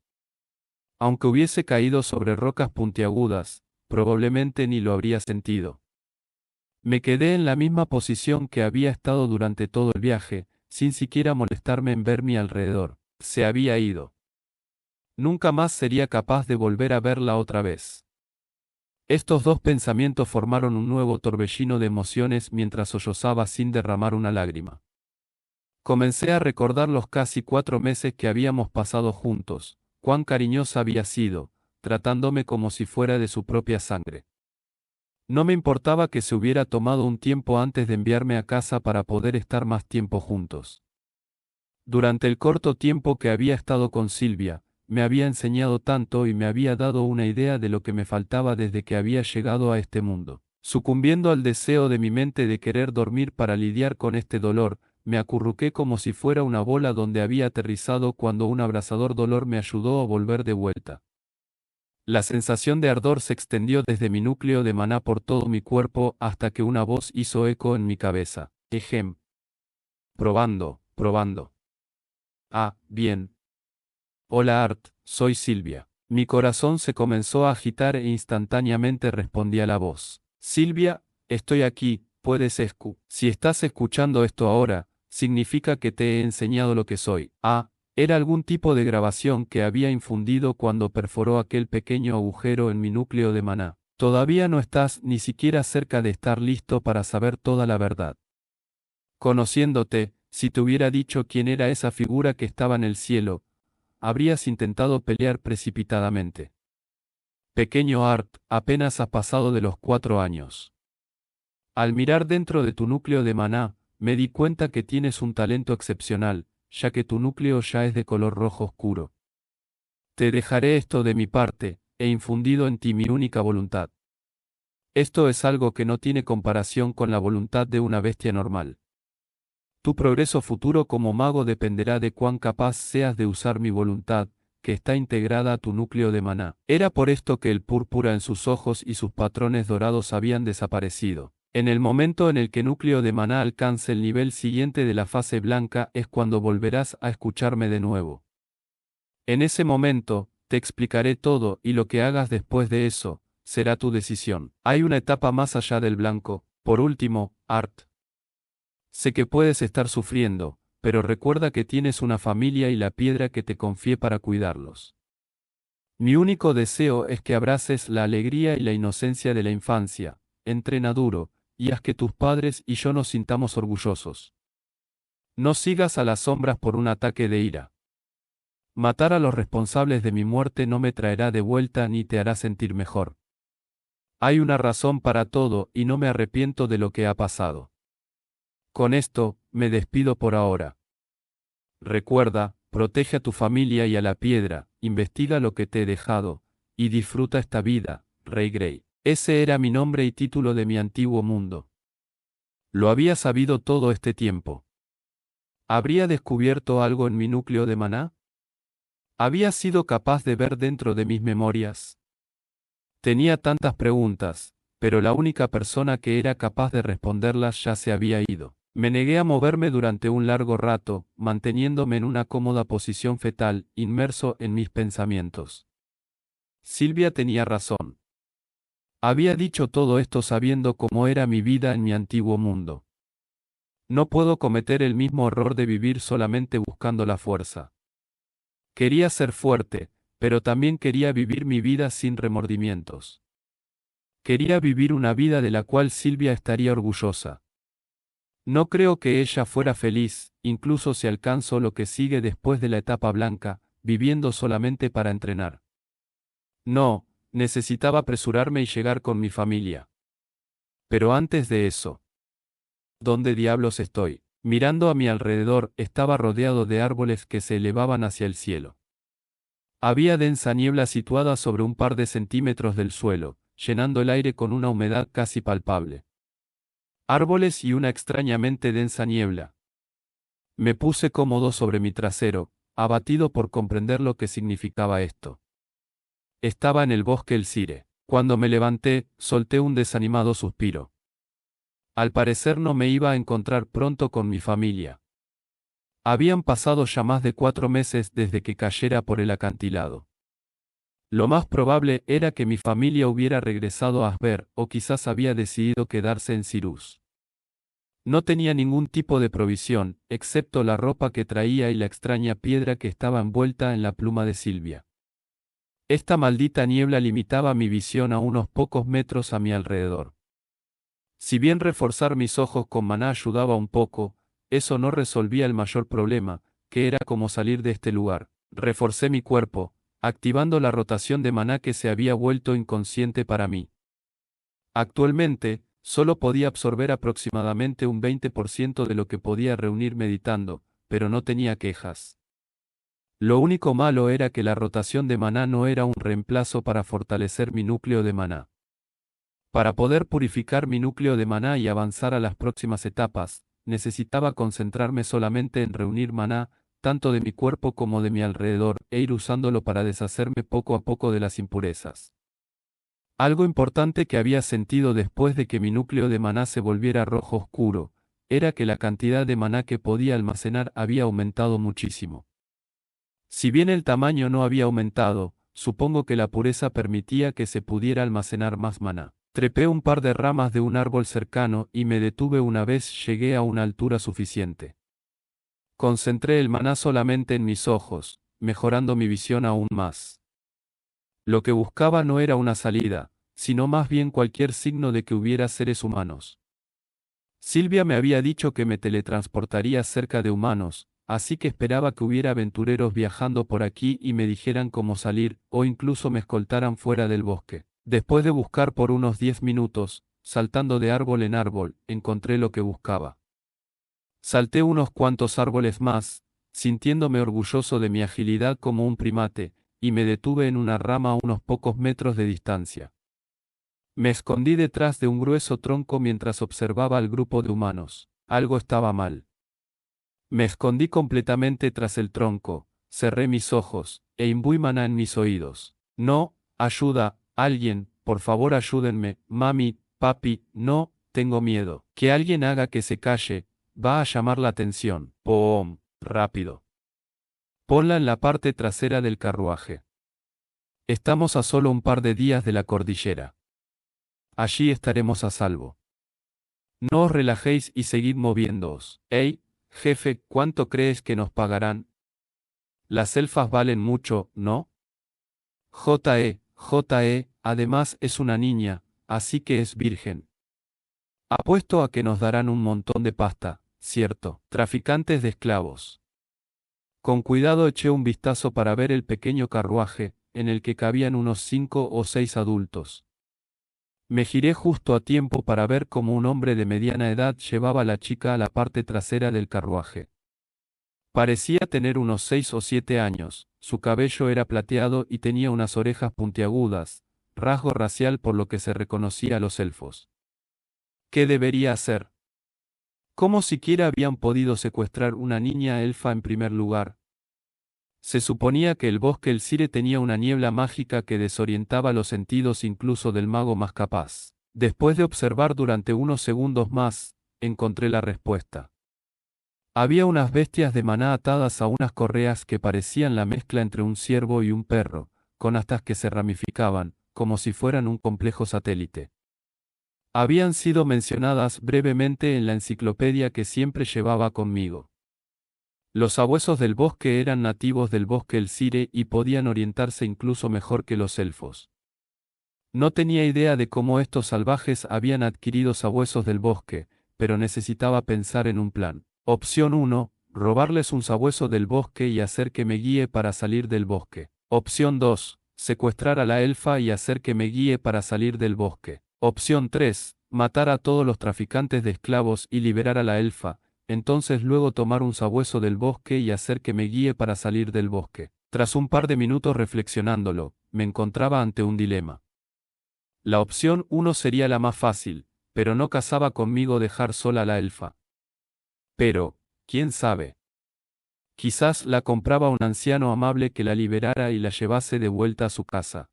Aunque hubiese caído sobre rocas puntiagudas, probablemente ni lo habría sentido. Me quedé en la misma posición que había estado durante todo el viaje, sin siquiera molestarme en ver mi alrededor. Se había ido. Nunca más sería capaz de volver a verla otra vez. Estos dos pensamientos formaron un nuevo torbellino de emociones mientras sollozaba sin derramar una lágrima. Comencé a recordar los casi 4 meses que habíamos pasado juntos, cuán cariñosa había sido, tratándome como si fuera de su propia sangre. No me importaba que se hubiera tomado un tiempo antes de enviarme a casa para poder estar más tiempo juntos. Durante el corto tiempo que había estado con Silvia, me había enseñado tanto y me había dado una idea de lo que me faltaba desde que había llegado a este mundo. Sucumbiendo al deseo de mi mente de querer dormir para lidiar con este dolor, me acurruqué como si fuera una bola donde había aterrizado cuando un abrasador dolor me ayudó a volver de vuelta. La sensación de ardor se extendió desde mi núcleo de maná por todo mi cuerpo hasta que una voz hizo eco en mi cabeza. Ejem. Probando, probando. Ah, bien. Hola Art, soy Silvia. Mi corazón se comenzó a agitar e instantáneamente respondí a la voz. Silvia, estoy aquí, puedes Si estás escuchando esto ahora, significa que te he enseñado lo que soy. Ah, era algún tipo de grabación que había infundido cuando perforó aquel pequeño agujero en mi núcleo de maná. Todavía no estás ni siquiera cerca de estar listo para saber toda la verdad. Conociéndote, si te hubiera dicho quién era esa figura que estaba en el cielo, habrías intentado pelear precipitadamente. Pequeño Art, apenas has pasado de los 4 años. Al mirar dentro de tu núcleo de maná, me di cuenta que tienes un talento excepcional, ya que tu núcleo ya es de color rojo oscuro. Te dejaré esto de mi parte, he infundido en ti mi única voluntad. Esto es algo que no tiene comparación con la voluntad de una bestia normal. Tu progreso futuro como mago dependerá de cuán capaz seas de usar mi voluntad, que está integrada a tu núcleo de maná. Era por esto que el púrpura en sus ojos y sus patrones dorados habían desaparecido. En el momento en el que núcleo de maná alcance el nivel siguiente de la fase blanca es cuando volverás a escucharme de nuevo. En ese momento, te explicaré todo y lo que hagas después de eso, será tu decisión. Hay una etapa más allá del blanco. Por último, Art. Sé que puedes estar sufriendo, pero recuerda que tienes una familia y la piedra que te confié para cuidarlos. Mi único deseo es que abraces la alegría y la inocencia de la infancia, entrena duro, y haz que tus padres y yo nos sintamos orgullosos. No sigas a las sombras por un ataque de ira. Matar a los responsables de mi muerte no me traerá de vuelta ni te hará sentir mejor. Hay una razón para todo y no me arrepiento de lo que ha pasado. Con esto, me despido por ahora. Recuerda, protege a tu familia y a la piedra, investiga lo que te he dejado, y disfruta esta vida, Rey Grey. Ese era mi nombre y título de mi antiguo mundo. Lo había sabido todo este tiempo. ¿Habría descubierto algo en mi núcleo de maná? ¿Había sido capaz de ver dentro de mis memorias? Tenía tantas preguntas, pero la única persona que era capaz de responderlas ya se había ido. Me negué a moverme durante un largo rato, manteniéndome en una cómoda posición fetal, inmerso en mis pensamientos. Silvia tenía razón. Había dicho todo esto sabiendo cómo era mi vida en mi antiguo mundo. No puedo cometer el mismo error de vivir solamente buscando la fuerza. Quería ser fuerte, pero también quería vivir mi vida sin remordimientos. Quería vivir una vida de la cual Silvia estaría orgullosa. No creo que ella fuera feliz, incluso si alcanzo lo que sigue después de la etapa blanca, viviendo solamente para entrenar. No, necesitaba apresurarme y llegar con mi familia. Pero antes de eso, ¿dónde diablos estoy? Mirando a mi alrededor, estaba rodeado de árboles que se elevaban hacia el cielo. Había densa niebla situada sobre un par de centímetros del suelo, llenando el aire con una humedad casi palpable. Árboles y una extrañamente densa niebla. Me puse cómodo sobre mi trasero, abatido por comprender lo que significaba esto. Estaba en el bosque El Sire. Cuando me levanté, solté un desanimado suspiro. Al parecer no me iba a encontrar pronto con mi familia. Habían pasado ya más de 4 meses desde que cayera por el acantilado. Lo más probable era que mi familia hubiera regresado a Asber, o quizás había decidido quedarse en Cyrus. No tenía ningún tipo de provisión, excepto la ropa que traía y la extraña piedra que estaba envuelta en la pluma de Silvia. Esta maldita niebla limitaba mi visión a unos pocos metros a mi alrededor. Si bien reforzar mis ojos con maná ayudaba un poco, eso no resolvía el mayor problema, que era cómo salir de este lugar. Reforcé mi cuerpo, activando la rotación de maná que se había vuelto inconsciente para mí. Actualmente, solo podía absorber aproximadamente un 20% de lo que podía reunir meditando, pero no tenía quejas. Lo único malo era que la rotación de maná no era un reemplazo para fortalecer mi núcleo de maná. Para poder purificar mi núcleo de maná y avanzar a las próximas etapas, necesitaba concentrarme solamente en reunir maná, tanto de mi cuerpo como de mi alrededor, e ir usándolo para deshacerme poco a poco de las impurezas. Algo importante que había sentido después de que mi núcleo de maná se volviera rojo oscuro, era que la cantidad de maná que podía almacenar había aumentado muchísimo. Si bien el tamaño no había aumentado, supongo que la pureza permitía que se pudiera almacenar más maná. Trepé un par de ramas de un árbol cercano y me detuve una vez llegué a una altura suficiente. Concentré el maná solamente en mis ojos, mejorando mi visión aún más. Lo que buscaba no era una salida, sino más bien cualquier signo de que hubiera seres humanos. Silvia me había dicho que me teletransportaría cerca de humanos, así que esperaba que hubiera aventureros viajando por aquí y me dijeran cómo salir, o incluso me escoltaran fuera del bosque. Después de buscar por unos 10 minutos, saltando de árbol en árbol, encontré lo que buscaba. Salté unos cuantos árboles más, sintiéndome orgulloso de mi agilidad como un primate, y me detuve en una rama a unos pocos metros de distancia. Me escondí detrás de un grueso tronco mientras observaba al grupo de humanos. Algo estaba mal. Me escondí completamente tras el tronco, cerré mis ojos, e imbuí maná en mis oídos. No, ayuda, alguien, por favor ayúdenme, mami, papi, no, tengo miedo. Que alguien haga que se calle, va a llamar la atención. ¡Pum! Rápido. Ponla en la parte trasera del carruaje. Estamos a solo un par de días de la cordillera. Allí estaremos a salvo. No os relajéis y seguid moviéndoos. Hey, jefe, ¿cuánto crees que nos pagarán? Las elfas valen mucho, ¿no? Además es una niña, así que es virgen. Apuesto a que nos darán un montón de pasta, ¿cierto? Traficantes de esclavos. Con cuidado eché un vistazo para ver el pequeño carruaje, en el que cabían unos 5 o 6 adultos. Me giré justo a tiempo para ver cómo un hombre de mediana edad llevaba a la chica a la parte trasera del carruaje. Parecía tener unos 6 o 7 años, su cabello era plateado y tenía unas orejas puntiagudas, rasgo racial por lo que se reconocía a los elfos. ¿Qué debería hacer? ¿Cómo siquiera habían podido secuestrar una niña elfa en primer lugar? Se suponía que el bosque El Sire tenía una niebla mágica que desorientaba los sentidos incluso del mago más capaz. Después de observar durante unos segundos más, encontré la respuesta. Había unas bestias de maná atadas a unas correas que parecían la mezcla entre un ciervo y un perro, con astas que se ramificaban, como si fueran un complejo satélite. Habían sido mencionadas brevemente en la enciclopedia que siempre llevaba conmigo. Los sabuesos del bosque eran nativos del bosque El Sire y podían orientarse incluso mejor que los elfos. No tenía idea de cómo estos salvajes habían adquirido sabuesos del bosque, pero necesitaba pensar en un plan. Opción 1. Robarles un sabueso del bosque y hacer que me guíe para salir del bosque. Opción 2. Secuestrar a la elfa y hacer que me guíe para salir del bosque. Opción 3. Matar a todos los traficantes de esclavos y liberar a la elfa, entonces luego tomar un sabueso del bosque y hacer que me guíe para salir del bosque. Tras un par de minutos reflexionándolo, me encontraba ante un dilema. La opción 1 sería la más fácil, pero no casaba conmigo dejar sola a la elfa. Pero, ¿quién sabe? Quizás la compraba un anciano amable que la liberara y la llevase de vuelta a su casa.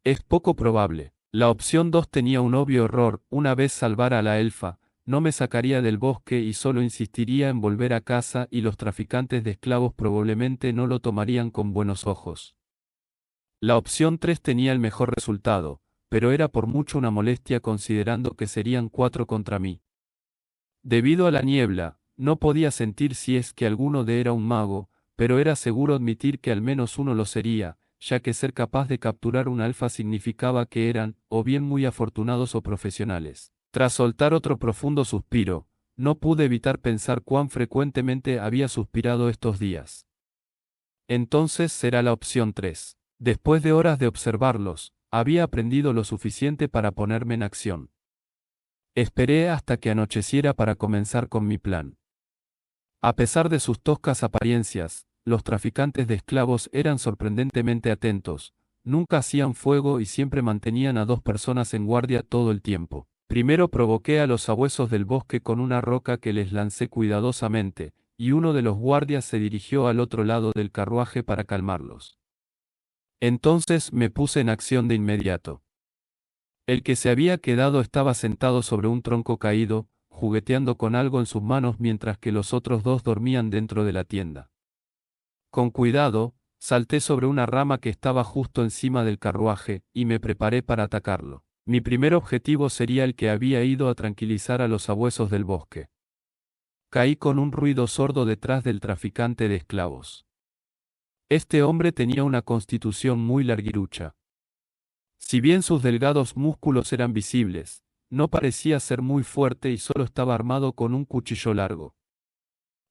Es poco probable. La opción 2 tenía un obvio error: una vez salvara a la elfa, no me sacaría del bosque y solo insistiría en volver a casa y los traficantes de esclavos probablemente no lo tomarían con buenos ojos. La opción 3 tenía el mejor resultado, pero era por mucho una molestia considerando que serían 4 contra mí. Debido a la niebla, no podía sentir si es que alguno de era un mago, pero era seguro admitir que al menos uno lo sería, ya que ser capaz de capturar una elfa significaba que eran, o bien muy afortunados o profesionales. Tras soltar otro profundo suspiro, no pude evitar pensar cuán frecuentemente había suspirado estos días. Entonces será la opción 3. Después de horas de observarlos, había aprendido lo suficiente para ponerme en acción. Esperé hasta que anocheciera para comenzar con mi plan. A pesar de sus toscas apariencias, los traficantes de esclavos eran sorprendentemente atentos, nunca hacían fuego y siempre mantenían a 2 personas en guardia todo el tiempo. Primero provoqué a los sabuesos del bosque con una roca que les lancé cuidadosamente, y uno de los guardias se dirigió al otro lado del carruaje para calmarlos. Entonces me puse en acción de inmediato. El que se había quedado estaba sentado sobre un tronco caído, jugueteando con algo en sus manos mientras que los otros 2 dormían dentro de la tienda. Con cuidado, salté sobre una rama que estaba justo encima del carruaje, y me preparé para atacarlo. Mi primer objetivo sería el que había ido a tranquilizar a los sabuesos del bosque. Caí con un ruido sordo detrás del traficante de esclavos. Este hombre tenía una constitución muy larguirucha. Si bien sus delgados músculos eran visibles, no parecía ser muy fuerte y solo estaba armado con un cuchillo largo.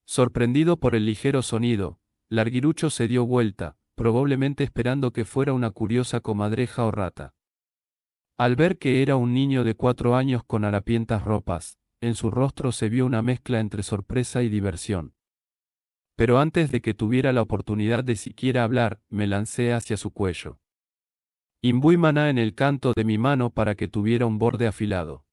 Sorprendido por el ligero sonido, Larguirucho se dio vuelta, probablemente esperando que fuera una curiosa comadreja o rata. Al ver que era un niño de 4 años con harapientas ropas, en su rostro se vio una mezcla entre sorpresa y diversión. Pero antes de que tuviera la oportunidad de siquiera hablar, me lancé hacia su cuello. Imbuí maná en el canto de mi mano para que tuviera un borde afilado.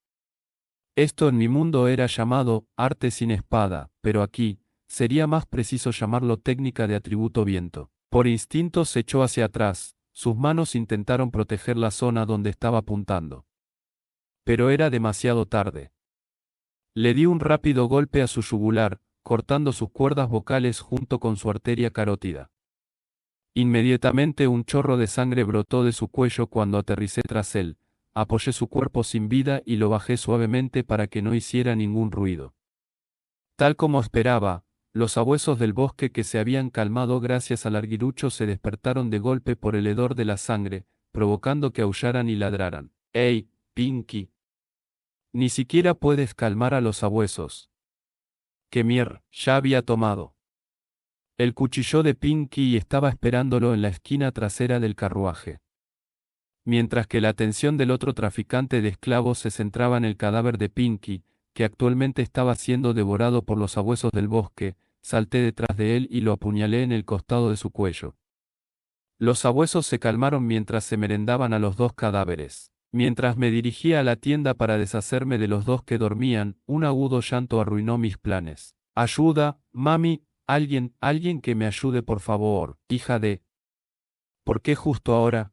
Esto en mi mundo era llamado arte sin espada, pero aquí, sería más preciso llamarlo técnica de atributo viento. Por instinto se echó hacia atrás, sus manos intentaron proteger la zona donde estaba apuntando. Pero era demasiado tarde. Le di un rápido golpe a su yugular, cortando sus cuerdas vocales junto con su arteria carótida. Inmediatamente un chorro de sangre brotó de su cuello cuando aterricé tras él, apoyé su cuerpo sin vida y lo bajé suavemente para que no hiciera ningún ruido. Tal como esperaba, los sabuesos del bosque que se habían calmado gracias al Larguirucho se despertaron de golpe por el hedor de la sangre, provocando que aullaran y ladraran. ¡Ey, Pinky! Ni siquiera puedes calmar a los sabuesos. ¡Qué ya había tomado! El cuchillo de Pinky estaba esperándolo en la esquina trasera del carruaje. Mientras que la atención del otro traficante de esclavos se centraba en el cadáver de Pinky, que actualmente estaba siendo devorado por los sabuesos del bosque, salté detrás de él y lo apuñalé en el costado de su cuello. Los sabuesos se calmaron mientras se merendaban a los 2 cadáveres. Mientras me dirigía a la tienda para deshacerme de los dos que dormían, un agudo llanto arruinó mis planes. Ayuda, mami, alguien que me ayude por favor, hija de... ¿Por qué justo ahora?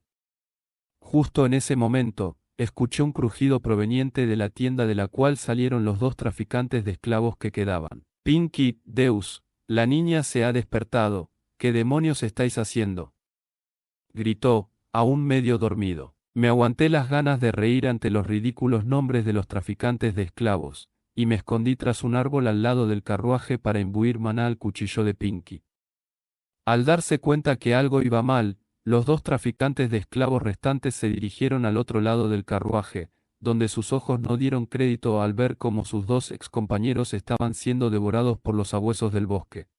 Justo en ese momento, escuché un crujido proveniente de la tienda de la cual salieron los dos traficantes de esclavos que quedaban. Pinky, Deus, la niña se ha despertado, ¿qué demonios estáis haciendo? Gritó, aún medio dormido. Me aguanté las ganas de reír ante los ridículos nombres de los traficantes de esclavos, y me escondí tras un árbol al lado del carruaje para imbuir maná al cuchillo de Pinky. Al darse cuenta que algo iba mal, los dos traficantes de esclavos restantes se dirigieron al otro lado del carruaje, donde sus ojos no dieron crédito al ver cómo sus dos excompañeros estaban siendo devorados por los sabuesos del bosque.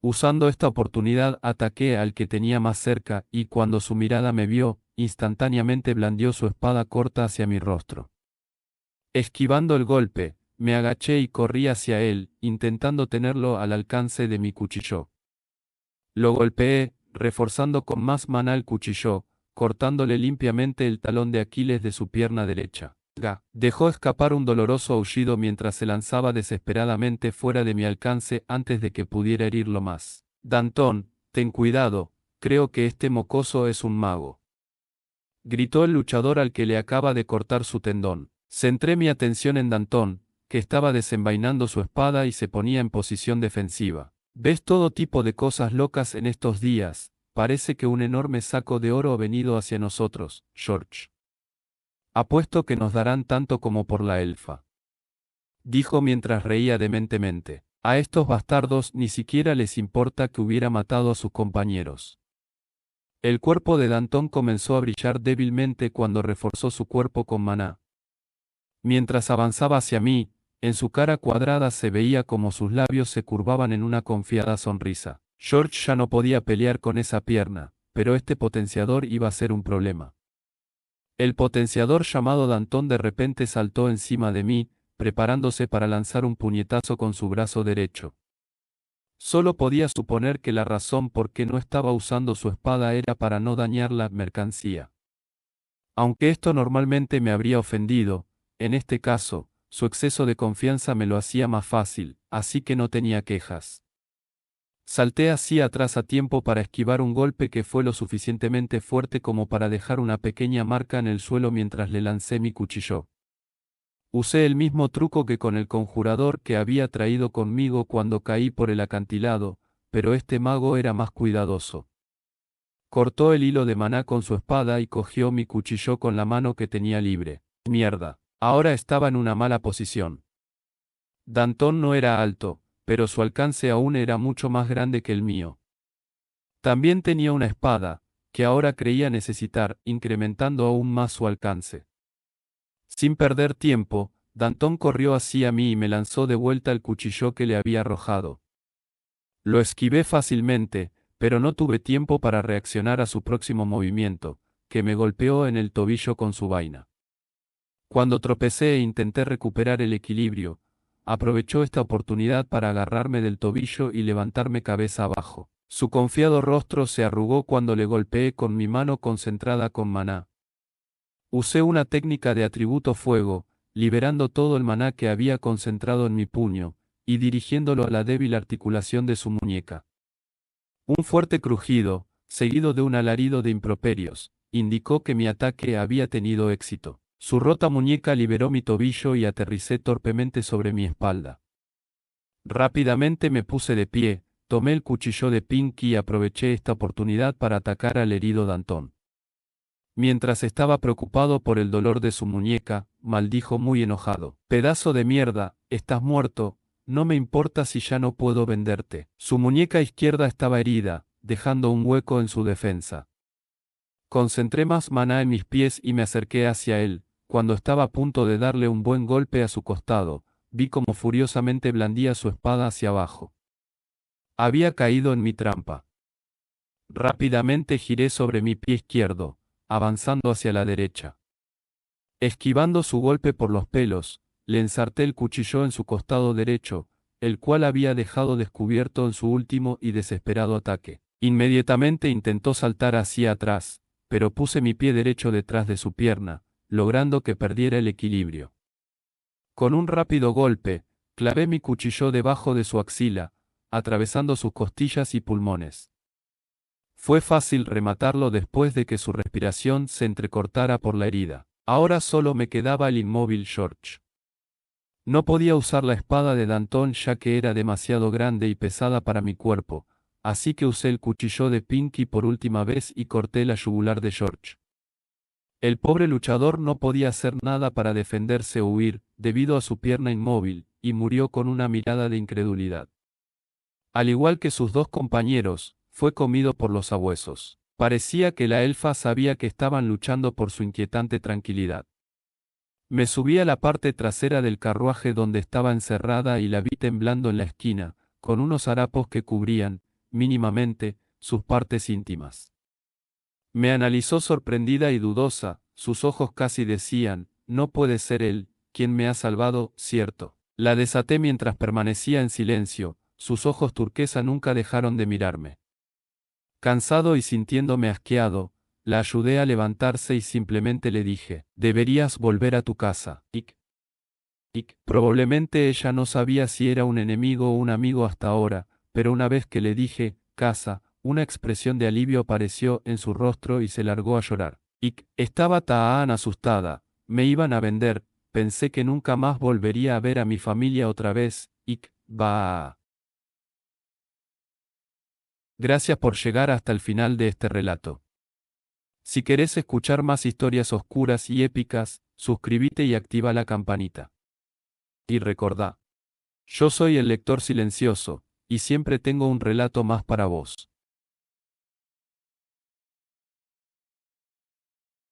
Usando esta oportunidad ataqué al que tenía más cerca y cuando su mirada me vio, instantáneamente blandió su espada corta hacia mi rostro. Esquivando el golpe, me agaché y corrí hacia él, intentando tenerlo al alcance de mi cuchillo. Lo golpeé, reforzando con más maná el cuchillo, cortándole limpiamente el talón de Aquiles de su pierna derecha. Dejó escapar un doloroso aullido mientras se lanzaba desesperadamente fuera de mi alcance antes de que pudiera herirlo más. Danton, ten cuidado, creo que este mocoso es un mago. Gritó el luchador al que le acaba de cortar su tendón. Centré mi atención en Danton, que estaba desenvainando su espada y se ponía en posición defensiva. Ves todo tipo de cosas locas en estos días, parece que un enorme saco de oro ha venido hacia nosotros, George. Apuesto que nos darán tanto como por la elfa. Dijo mientras reía dementemente. A estos bastardos ni siquiera les importa que hubiera matado a sus compañeros. El cuerpo de Danton comenzó a brillar débilmente cuando reforzó su cuerpo con maná. Mientras avanzaba hacia mí, en su cara cuadrada se veía como sus labios se curvaban en una confiada sonrisa. George ya no podía pelear con esa pierna, pero este potenciador iba a ser un problema. El potenciador llamado Danton de repente saltó encima de mí, preparándose para lanzar un puñetazo con su brazo derecho. Solo podía suponer que la razón por qué no estaba usando su espada era para no dañar la mercancía. Aunque esto normalmente me habría ofendido, en este caso, su exceso de confianza me lo hacía más fácil, así que no tenía quejas. Salté hacia atrás a tiempo para esquivar un golpe que fue lo suficientemente fuerte como para dejar una pequeña marca en el suelo mientras le lancé mi cuchillo. Usé el mismo truco que con el conjurador que había traído conmigo cuando caí por el acantilado, pero este mago era más cuidadoso. Cortó el hilo de maná con su espada y cogió mi cuchillo con la mano que tenía libre. Mierda, ahora estaba en una mala posición. Danton no era alto, pero su alcance aún era mucho más grande que el mío. También tenía una espada, que ahora creía necesitar, incrementando aún más su alcance. Sin perder tiempo, Danton corrió hacia mí y me lanzó de vuelta el cuchillo que le había arrojado. Lo esquivé fácilmente, pero no tuve tiempo para reaccionar a su próximo movimiento, que me golpeó en el tobillo con su vaina. Cuando tropecé e intenté recuperar el equilibrio, aprovechó esta oportunidad para agarrarme del tobillo y levantarme cabeza abajo. Su confiado rostro se arrugó cuando le golpeé con mi mano concentrada con maná. Usé una técnica de atributo fuego, liberando todo el maná que había concentrado en mi puño, y dirigiéndolo a la débil articulación de su muñeca. Un fuerte crujido, seguido de un alarido de improperios, indicó que mi ataque había tenido éxito. Su rota muñeca liberó mi tobillo y aterricé torpemente sobre mi espalda. Rápidamente me puse de pie, tomé el cuchillo de Pinky y aproveché esta oportunidad para atacar al herido Danton. Mientras estaba preocupado por el dolor de su muñeca, maldijo muy enojado. Pedazo de mierda, estás muerto, no me importa si ya no puedo venderte. Su muñeca izquierda estaba herida, dejando un hueco en su defensa. Concentré más maná en mis pies y me acerqué hacia él. Cuando estaba a punto de darle un buen golpe a su costado, vi cómo furiosamente blandía su espada hacia abajo. Había caído en mi trampa. Rápidamente giré sobre mi pie izquierdo, avanzando hacia la derecha. Esquivando su golpe por los pelos, le ensarté el cuchillo en su costado derecho, el cual había dejado descubierto en su último y desesperado ataque. Inmediatamente intentó saltar hacia atrás, pero puse mi pie derecho detrás de su pierna, logrando que perdiera el equilibrio. Con un rápido golpe, clavé mi cuchillo debajo de su axila, atravesando sus costillas y pulmones. Fue fácil rematarlo después de que su respiración se entrecortara por la herida. Ahora solo me quedaba el inmóvil George. No podía usar la espada de Danton ya que era demasiado grande y pesada para mi cuerpo, así que usé el cuchillo de Pinky por última vez y corté la yugular de George. El pobre luchador no podía hacer nada para defenderse o huir, debido a su pierna inmóvil, y murió con una mirada de incredulidad. Al igual que sus dos compañeros, fue comido por los sabuesos. Parecía que la elfa sabía que estaban luchando por su inquietante tranquilidad. Me subí a la parte trasera del carruaje donde estaba encerrada y la vi temblando en la esquina, con unos harapos que cubrían, mínimamente, sus partes íntimas. Me analizó sorprendida y dudosa, sus ojos casi decían, no puede ser él, quien me ha salvado, cierto. La desaté mientras permanecía en silencio, sus ojos turquesa nunca dejaron de mirarme. Cansado y sintiéndome asqueado, la ayudé a levantarse y simplemente le dije, deberías volver a tu casa. Probablemente ella no sabía si era un enemigo o un amigo hasta ahora, pero una vez que le dije, casa, una expresión de alivio apareció en su rostro y se largó a llorar. Estaba tan asustada, me iban a vender, pensé que nunca más volvería a ver a mi familia otra vez, va. Gracias por llegar hasta el final de este relato. Si querés escuchar más historias oscuras y épicas, suscríbete y activa la campanita. Y recordá, yo soy el lector silencioso, y siempre tengo un relato más para vos.